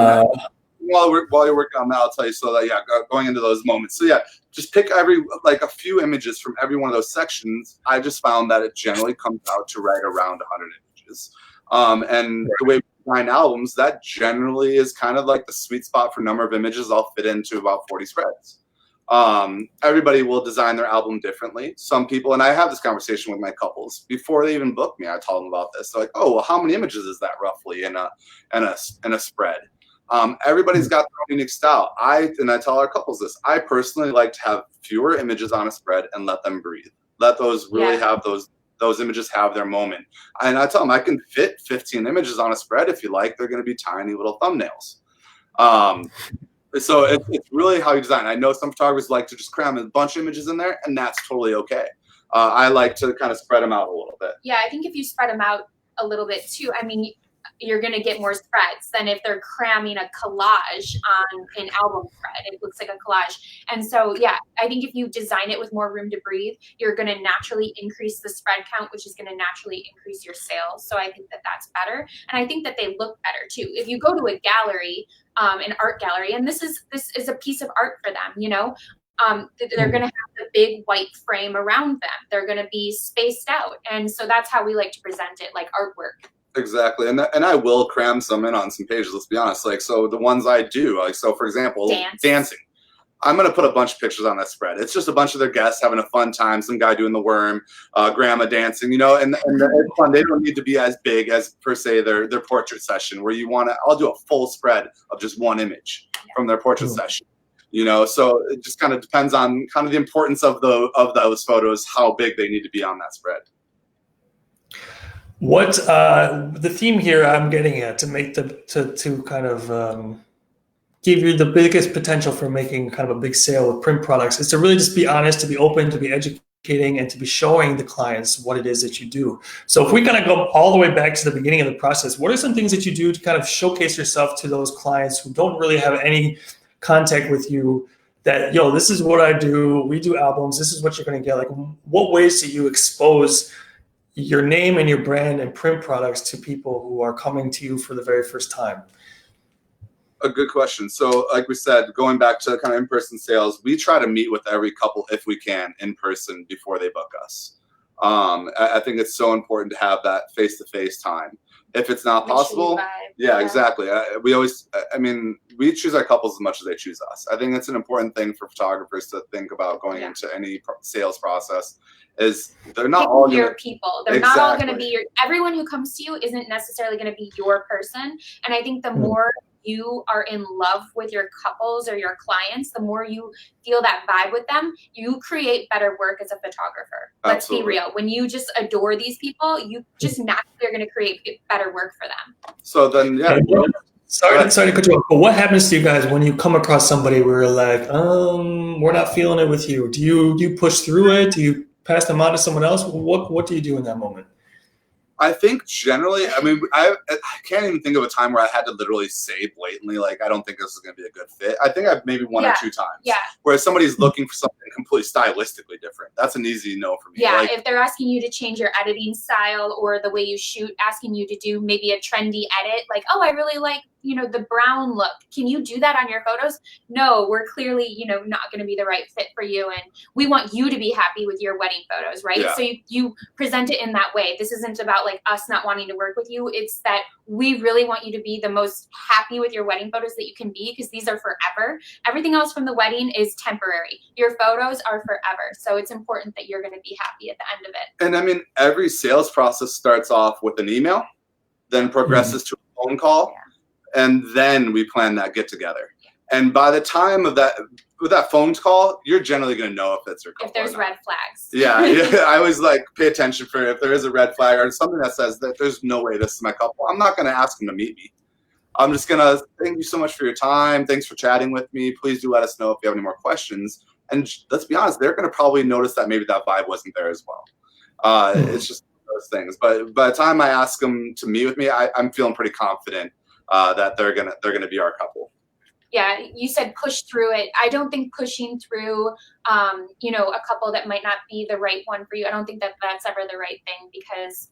While you're working on that, I'll tell you, so that, yeah, going into those moments. So yeah, just pick a few images from every one of those sections. I just found that it generally comes out to right around 100 images. And the way we design albums, that generally is kind of like the sweet spot for number of images. I'll fit into about 40 spreads. Everybody will design their album differently. Some people, and I have this conversation with my couples before they even book me, I tell them about this. They're like, oh, well, how many images is that roughly in a spread? Everybody's got their own unique style. I tell our couples this. I personally like to have fewer images on a spread and let them breathe. Let those really have those images have their moment. And I tell them, I can fit 15 images on a spread if you like. They're going to be tiny little thumbnails. So it's really how you design. I know some photographers like to just cram a bunch of images in there, and that's totally okay. I like to kind of spread them out a little bit. Yeah, I think if you spread them out a little bit too, I mean, you're going to get more spreads than if they're cramming a collage on an album spread. It looks like a collage. And so, yeah, I think if you design it with more room to breathe, you're going to naturally increase the spread count, which is going to naturally increase your sales. So I think that that's better. And I think that they look better too. If you go to a gallery, an art gallery, and this is a piece of art for them, you know, they're going to have the big white frame around them. They're going to be spaced out. And so that's how we like to present it, like artwork. Exactly, and I will cram some in on some pages. Let's be honest. Like, so the ones I do, like, so for example, dancing. I'm gonna put a bunch of pictures on that spread. It's just a bunch of their guests having a fun time. Some guy doing the worm, grandma dancing, you know, and it's fun. They don't need to be as big as per se their portrait session, where you want to. I'll do a full spread of just one image from their portrait session. You know, so it just kind of depends on kind of the importance of those photos, how big they need to be on that spread. What the theme here I'm getting at, to make to kind of give you the biggest potential for making kind of a big sale with print products, is to really just be honest, to be open, to be educating, and to be showing the clients what it is that you do. So if we kind of go all the way back to the beginning of the process, what are some things that you do to kind of showcase yourself to those clients who don't really have any contact with you, that, yo, this is what I do, we do albums, this is what you're going to get? Like, what ways do you expose your name and your brand and print products to people who are coming to you for the very first time? A good question. So like we said, going back to kind of in-person sales, we try to meet with every couple, if we can, in person before they book us. I think it's so important to have that face-to-face time. If it's not possible, yeah, exactly. We choose our couples as much as they choose us. I think it's an important thing for photographers to think about going into any sales process. Is they're not all your people. They're not all going to be your. Everyone who comes to you isn't necessarily going to be your person. And I think the more you are in love with your couples or your clients, the more you feel that vibe with them, you create better work as a photographer. Let's be real. When you just adore these people, you just naturally are going to create better work for them. So then, yeah. Sorry to cut you off, but what happens to you guys when you come across somebody where you're like, we're not feeling it with you? Do you push through it? Do you pass them on to someone else? What do you do in that moment? I think generally, I mean, I can't even think of a time where I had to literally say blatantly, like, I don't think this is going to be a good fit. I think I've maybe one or two times. Yeah. Where somebody's looking for something completely stylistically different. That's an easy no for me. Yeah, like, if they're asking you to change your editing style or the way you shoot, asking you to do maybe a trendy edit, like, oh, I really like, you know, the brown look. Can you do that on your photos? No, we're clearly, you know, not going to be the right fit for you. And we want you to be happy with your wedding photos, right? Yeah. So you present it in that way. This isn't about like us not wanting to work with you. It's that we really want you to be the most happy with your wedding photos that you can be, because these are forever. Everything else from the wedding is temporary. Your photos are forever. So it's important that you're going to be happy at the end of it. And I mean, every sales process starts off with an email, then progresses to a phone call. Yeah. And then we plan that get together. And by the time of that, with that phone call, you're generally going to know if it's your couple. If there's red flags. Yeah. I always like pay attention for if there is a red flag or something that says that there's no way this is my couple. I'm not going to ask them to meet me. I'm just going to thank you so much for your time. Thanks for chatting with me. Please do let us know if you have any more questions. And let's be honest, they're going to probably notice that maybe that vibe wasn't there as well. It's just those things. But by the time I ask them to meet with me, I'm feeling pretty confident that they're gonna be our couple. Yeah, you said push through it. I don't think pushing through, a couple that might not be the right one for you. I don't think that that's ever the right thing, because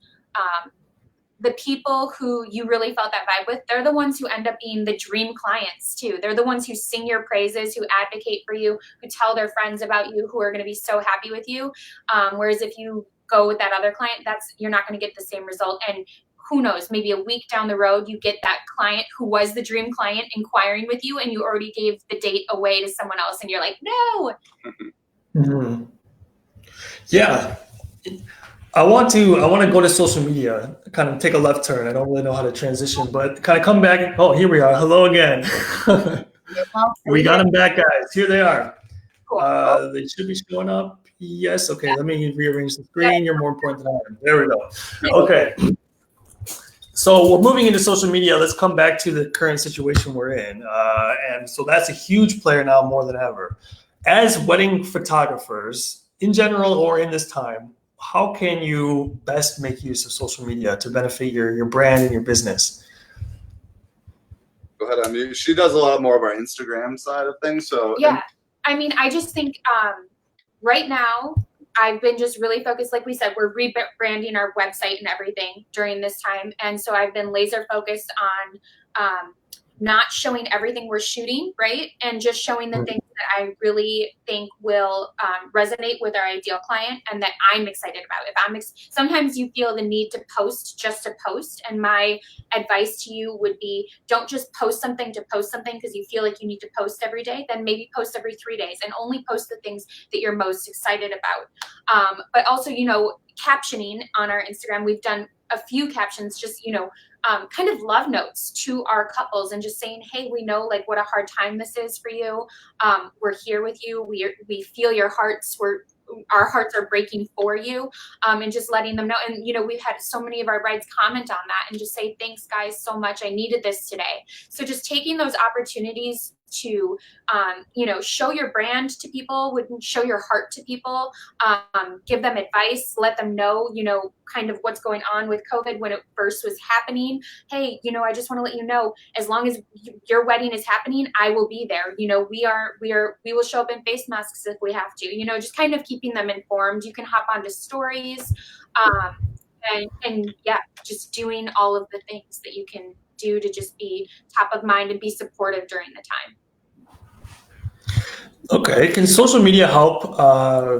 the people who you really felt that vibe with, they're the ones who end up being the dream clients too. They're the ones who sing your praises, who advocate for you, who tell their friends about you, who are going to be so happy with you. Whereas if you go with that other client, you're not going to get the same result. And who knows, maybe a week down the road, you get that client who was the dream client inquiring with you, and you already gave the date away to someone else, and you're like, no. Mm-hmm. Yeah. I want to go to social media, kind of take a left turn. I don't really know how to transition, but kind of come back. Oh, here we are. Hello again. We got them back, guys. Here they are. Cool. They should be showing up. Yes. Okay. Let me rearrange the screen. You're more important than I am. There we go. Okay. So we're moving into social media. Let's come back to the current situation we're in. And so that's a huge player now more than ever. As wedding photographers in general, or in this time, how can you best make use of social media to benefit your brand and your business? Go ahead. I mean, she does a lot more of our Instagram side of things. So yeah, I mean, I just think right now I've been just really focused. Like we said, we're rebranding our website and everything during this time, and so I've been laser focused on not showing everything we're shooting, right? And just showing the things that I really think will resonate with our ideal client and that I'm excited about. Sometimes you feel the need to post just to post. And my advice to you would be, don't just post something to post something because you feel like you need to post every day. Then maybe post every 3 days and only post the things that you're most excited about. But also, captioning on our Instagram, we've done a few captions, just, kind of love notes to our couples and just saying, hey, we know like what a hard time this is for you. We're here with you. We feel your hearts. Our hearts are breaking for you, and just letting them know. And, we've had so many of our brides comment on that and just say, thanks guys so much. I needed this today. So just taking those opportunities to, show your brand to people, show your heart to people, give them advice, let them know, kind of what's going on with COVID when it first was happening. Hey, I just want to let you know, as long as your wedding is happening, I will be there. We will show up in face masks if we have to, just kind of keeping them informed. You can hop onto stories, and yeah, just doing all of the things that you can do to just be top of mind and be supportive during the time. Okay. Can social media help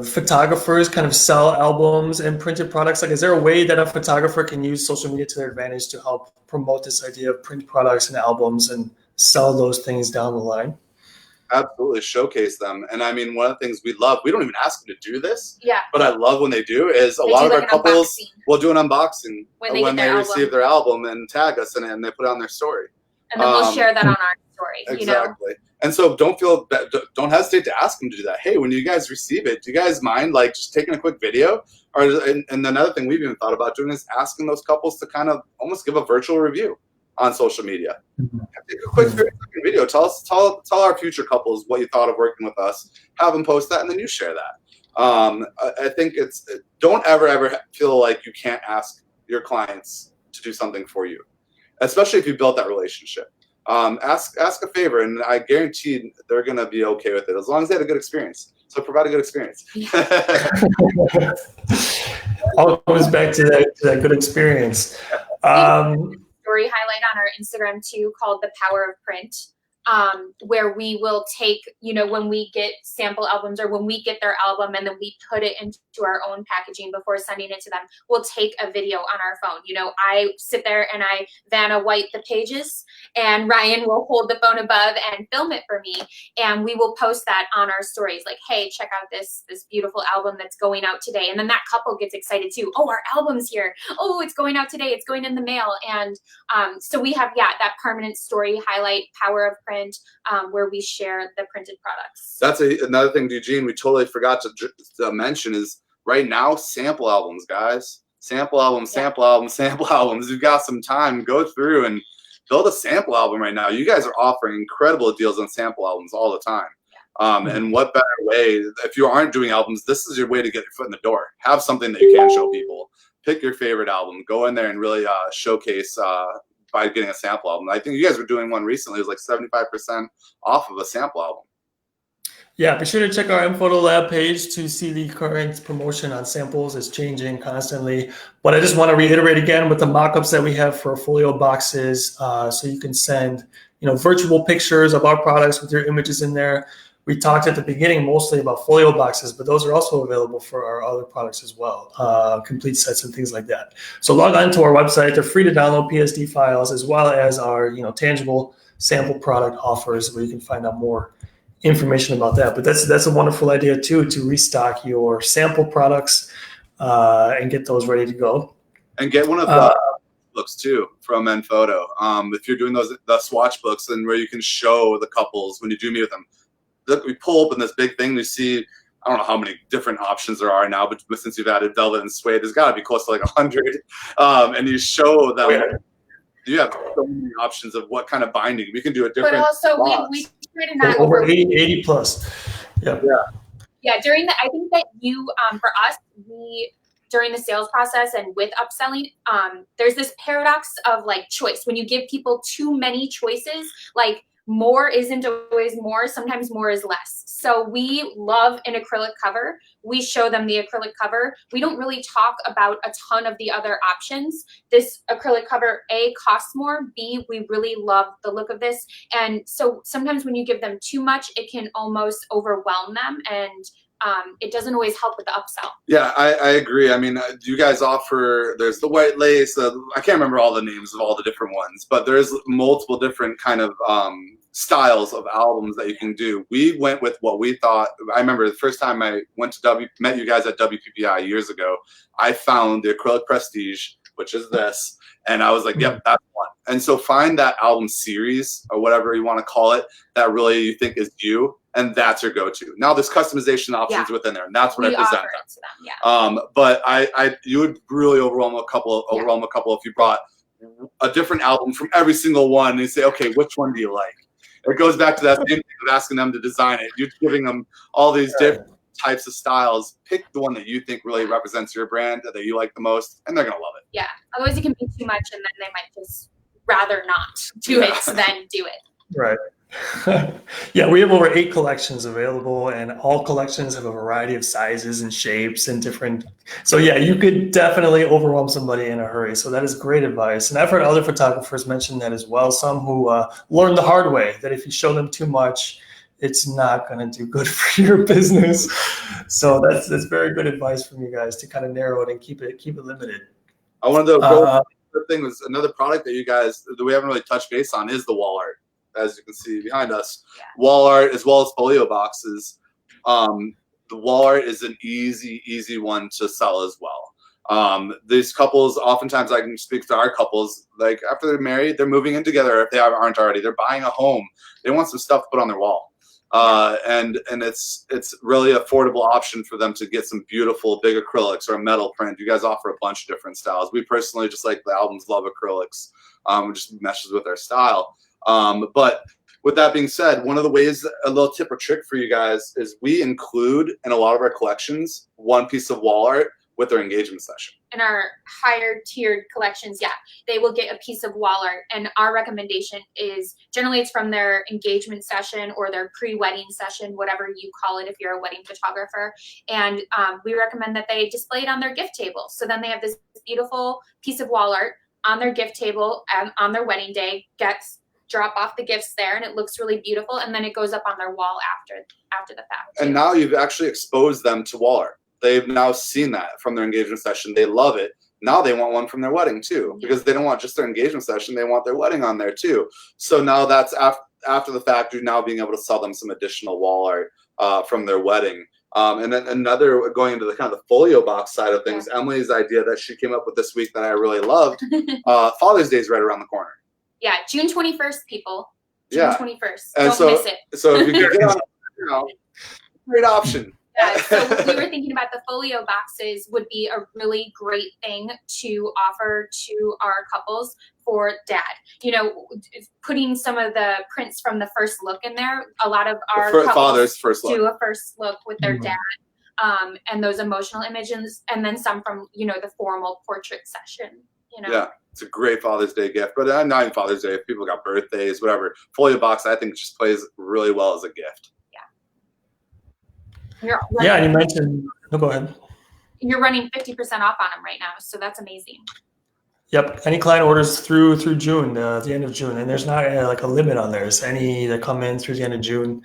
photographers kind of sell albums and printed products? Like, is there a way that a photographer can use social media to their advantage to help promote this idea of print products and albums and sell those things down the line? Absolutely, showcase them. And I mean, one of the things we love, we don't even ask them to do this, yeah, but I love when they do, is a lot of our couples will do an unboxing when they receive their album and tag us in it, and they put it on their story. And then we'll share that on our story. Exactly. And so don't hesitate to ask them to do that. Hey, when you guys receive it, do you guys mind like just taking a quick video? And another thing we've even thought about doing is asking those couples to kind of almost give a virtual review on social media. Take a quick video. Tell our future couples what you thought of working with us. Have them post that, and then you share that. I think don't ever feel like you can't ask your clients to do something for you, especially if you built that relationship. Ask a favor, and I guarantee they're going to be okay with it as long as they had a good experience. So provide a good experience. All comes back to that good experience. Story highlight on our Instagram too, called The Power of Print, where we will take, when we get sample albums or when we get their album and then we put it into our own packaging before sending it to them, we'll take a video on our phone. I sit there and I Vanna White the pages, and Ryan will hold the phone above and film it for me, and we will post that on our stories, like, hey, check out this beautiful album that's going out today. And then that couple gets excited too. Oh, our album's here. Oh, it's going out today. It's going in the mail. And so we have that permanent story highlight, Power of Print, where we share the printed products. That's another thing, Eugene, we totally forgot to mention is right now, sample albums, guys. Sample albums. You've got some time. Go through and build a sample album right now. You guys are offering incredible deals on sample albums all the time. And what better way, if you aren't doing albums, this is your way to get your foot in the door. Have something that you can show people. Pick your favorite album. Go in there and really showcase by getting a sample album. I think you guys were doing one recently. It was like 75% off of a sample album. Yeah, be sure to check our nPhoto Lab page to see the current promotion on samples. It's changing constantly. But I just want to reiterate again with the mock-ups that we have for folio boxes, so you can send, virtual pictures of our products with your images in there. We talked at the beginning mostly about folio boxes, but those are also available for our other products as well, complete sets and things like that. So log on to our website. They're free to download PSD files, as well as our tangible sample product offers, where you can find out more information about that. But that's a wonderful idea too, to restock your sample products and get those ready to go. And get one of the books too from nPhoto. If you're doing the swatch books, and where you can show the couples when you do meet with them. Look, we pull open this big thing, we see, I don't know how many different options there are now, but since you've added velvet and suede, there's got to be close to like 100. And you show them, you have so many options of what kind of binding. We can do a different. But also, we try to not over 80 plus. Yeah. Yeah. I think that for us, during the sales process and with upselling, there's this paradox of like choice. When you give people too many choices, like, more isn't always more. Sometimes more is less. So we love an acrylic cover. We show them the acrylic cover. We don't really talk about a ton of the other options. This acrylic cover, A, costs more. B, we really love the look of this. And so sometimes when you give them too much, it can almost overwhelm them, and it doesn't always help with the upsell. Yeah, I agree. I mean, you guys offer, there's the white lace, I can't remember all the names of all the different ones, but there's multiple different kind of styles of albums that you can do. We went with what we thought. I remember the first time I went to met you guys at WPPI years ago, I found the acrylic prestige, which is this, and I was like, yep, that's one. And so find that album series or whatever you want to call it that really you think is you, and that's your go-to. Now there's customization options within there, and that's what I present them. But you would really overwhelm a couple if you brought a different album from every single one and you say, okay, which one do you like? It goes back to that same thing of asking them to design it. You're giving them all these different types of styles. Pick the one that you think really represents your brand, that you like the most, and they're going to love it. Yeah. Otherwise it can be too much, and then they might just rather not do it than do it. Right. Yeah, we have over 8 collections available, and all collections have a variety of sizes and shapes and different. So yeah, you could definitely overwhelm somebody in a hurry. So that is great advice. And I've heard other photographers mention that as well. Some who learned the hard way that if you show them too much, it's not going to do good for your business. So that's very good advice from you guys to kind of narrow it and keep it limited. I wanted to go. The thing was another product that we haven't really touched base on is the wall art. As you can see behind us, wall art as well as folio boxes. The wall art is an easy one to sell as well. These couples, oftentimes I can speak to our couples, like after they're married, they're moving in together. If they aren't already, they're buying a home. They want some stuff to put on their wall. And it's really affordable option for them to get some beautiful big acrylics or a metal print. You guys offer a bunch of different styles. We personally just like the albums, love acrylics. It just meshes with our style. But with that being said, one of the ways, a little tip or trick for you guys is we include in a lot of our collections one piece of wall art with their engagement session. In our higher tiered collections, they will get a piece of wall art. And our recommendation is generally it's from their engagement session or their pre-wedding session, whatever you call it if you're a wedding photographer. And we recommend that they display it on their gift table. So then they have this beautiful piece of wall art on their gift table on their wedding day, drop off the gifts there, and it looks really beautiful, and then it goes up on their wall after the fact. And now you've actually exposed them to wall art. They've now seen that from their engagement session. They love it. Now they want one from their wedding too, because they don't want just their engagement session. They want their wedding on there too. So now that's after the fact, you're now being able to sell them some additional wall art from their wedding. And then another, going into the kind of the folio box side of things, Emily's idea that she came up with this week that I really loved, Father's Day is right around the corner. Yeah, June 21st, people. June 21st. And Don't miss it. So if you can get on, great option. So we were thinking about the folio boxes would be a really great thing to offer to our couples for dad. You know, putting some of the prints from the first look in there. A lot of our father's first look. do a first look with their dad, and those emotional images, and then some from, you know, the formal portrait session. You know. Yeah, it's a great Father's Day gift, but not even Father's Day. If people got birthdays, whatever, folio box I think just plays really well as a gift. Yeah, and you mentioned. No, go ahead. You're running 50% off on them right now, so that's amazing. Yep, any client orders through June, the end of June, and there's not like a limit on theirs. Any that come in through the end of June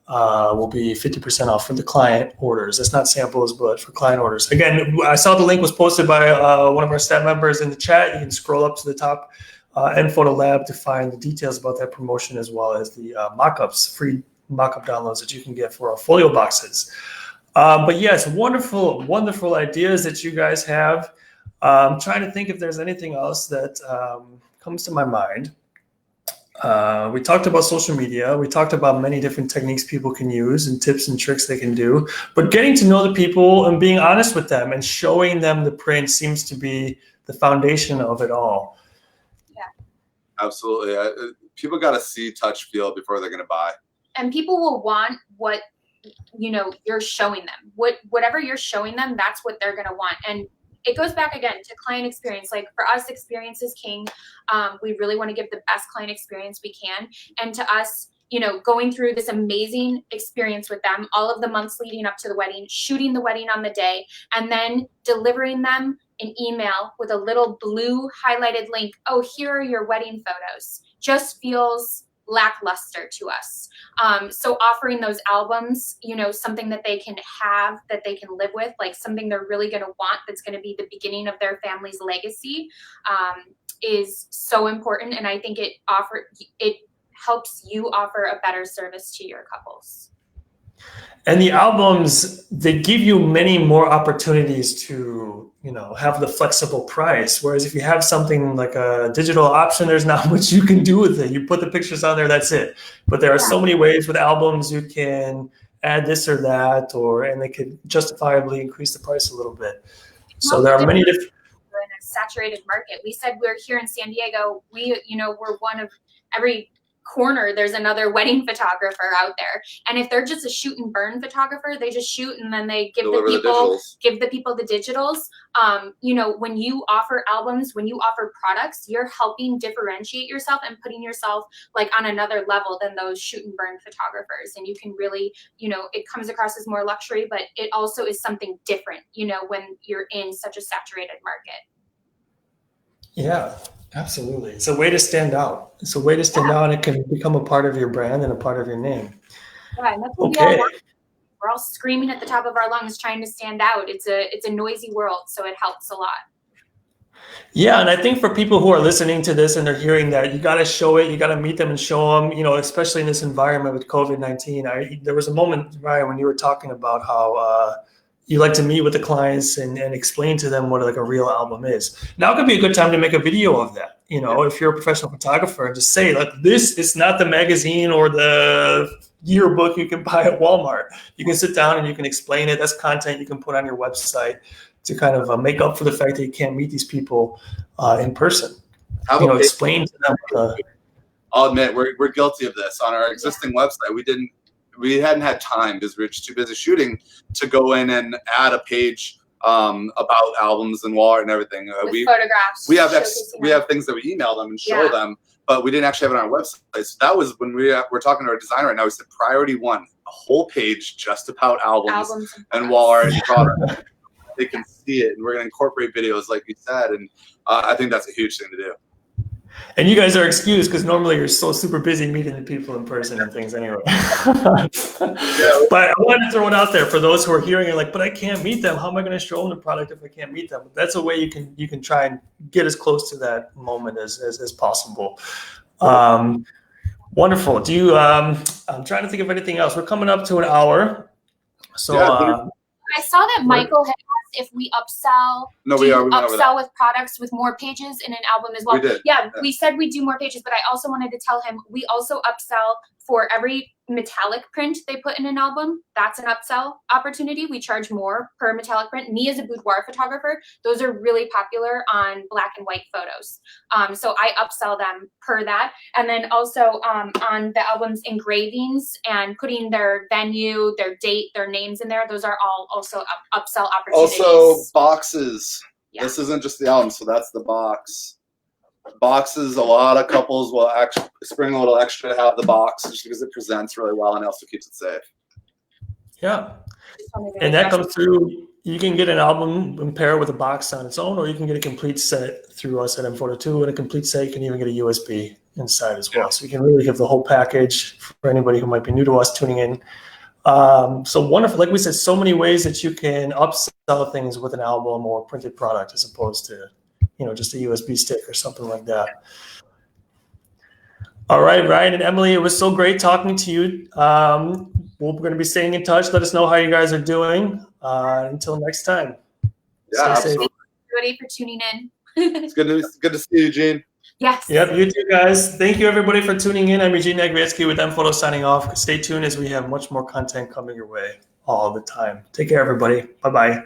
will be 50% off for the client orders. That's not samples, but for client orders. Again, I saw the link was posted by one of our staff members in the chat. You can scroll up to the top, nPhoto Lab, to find the details about that promotion, as well as the mock-ups, free mock-up downloads that you can get for our folio boxes. But yes, wonderful ideas that you guys have. I'm trying to think if there's anything else that comes to my mind. We talked about social media. We talked about many different techniques people can use and tips and tricks they can do. But getting to know the people and being honest with them and showing them the print seems to be the foundation of it all. Yeah, absolutely. People got to see, touch, feel before they're going to buy. And people will want what, you know, you're showing them. Whatever you're showing them, that's what they're going to want. And it goes back again to client experience. Like for us, experience is king. We really want to give the best client experience we can. And to us, you know, going through this amazing experience with them, all of the months leading up to the wedding, shooting the wedding on the day, and then delivering them an email with a little blue highlighted link. Oh, here are your wedding photos. Just feels lackluster to us. So offering those albums, you know, something that they can have, that they can live with, like something they're really going to want, that's going to be the beginning of their family's legacy, is so important. And I think it helps you offer a better service to your couples. And the albums, they give you many more opportunities to, you know, have the flexible price. Whereas if you have something like a digital option, there's not much you can do with it. You put the pictures on there, that's it. But there are so many ways with albums you can add this or that, and they could justifiably increase the price a little bit. So there are many different. We're in a saturated market. We said we're here in San Diego. We're one of every corner there's another wedding photographer out there, and if they're just a shoot and burn photographer, they just shoot and then they give the people the digitals. You know, when you offer albums, when you offer products, you're helping differentiate yourself and putting yourself like on another level than those shoot and burn photographers. And you can really, you know, it comes across as more luxury, but it also is something different, you know, when you're in such a saturated market. Yeah, absolutely. It's a way to stand out. It's a way to stand out, and it can become a part of your brand and a part of your name. Yeah, and that's what we all want. We're all screaming at the top of our lungs trying to stand out. It's a noisy world, so it helps a lot. Yeah, and I think for people who are listening to this and they're hearing that, you got to show it, you got to meet them and show them, you know, especially in this environment with COVID-19. There was a moment, Ryan, when you were talking about how you like to meet with the clients and explain to them what like a real album is. Now could be a good time to make a video of that. You know, if you're a professional photographer, and just say like, this is not the magazine or the yearbook you can buy at Walmart. You can sit down and you can explain it. That's content you can put on your website to kind of make up for the fact that you can't meet these people in person. Explain to them. I'll admit we're guilty of this. On our existing website, we hadn't had time because we were just too busy shooting to go in and add a page about albums and wall art and everything. Photographs. We have things that we email them and show them, but we didn't actually have it on our website. So that was when we're talking to our designer right now. We said priority one, a whole page just about albums and wall art and products. They can see it, and we're going to incorporate videos like you said, and I think that's a huge thing to do. And you guys are excused because normally you're so super busy meeting the people in person and things anyway. But I wanted to throw it out there for those who are hearing it like, but I can't meet them. How am I going to show them the product if I can't meet them? That's a way you can try and get as close to that moment as possible. Wonderful. Do you? I'm trying to think of anything else. We're coming up to an hour. So I saw that Michael had asked if we upsell. No, we upsell with products with more pages in an album as well. We did. Yeah, we said we do more pages, but I also wanted to tell him we also upsell for every metallic print they put in an album, that's an upsell opportunity. We charge more per metallic print. Me as a boudoir photographer, those are really popular on black and white photos. So I upsell them per that. And then also on the album's engravings and putting their venue, their date, their names in there, those are all also upsell opportunities. Also boxes. Yeah. This isn't just the album, so that's the box. Boxes, a lot of couples will actually spring a little extra to have the box just because it presents really well and also keeps it safe. Yeah. And that comes through, you can get an album and pair it with a box on its own, or you can get a complete set through us at nPhoto 2. And a complete set, you can even get a USB inside as well. So you can really give the whole package for anybody who might be new to us tuning in. So wonderful. Like we said, so many ways that you can upsell things with an album or printed product as opposed to, just a USB stick or something like that. All right, Ryan and Emily, it was so great talking to you. We're going to be staying in touch. Let us know how you guys are doing. Until next time. Yeah, absolutely. Thank you, everybody, for tuning in. It's good to see you, Gene. Yes. Yep, you too, guys. Thank you, everybody, for tuning in. I'm Eugene Agrietsky with nPhoto signing off. Stay tuned as we have much more content coming your way all the time. Take care, everybody. Bye-bye.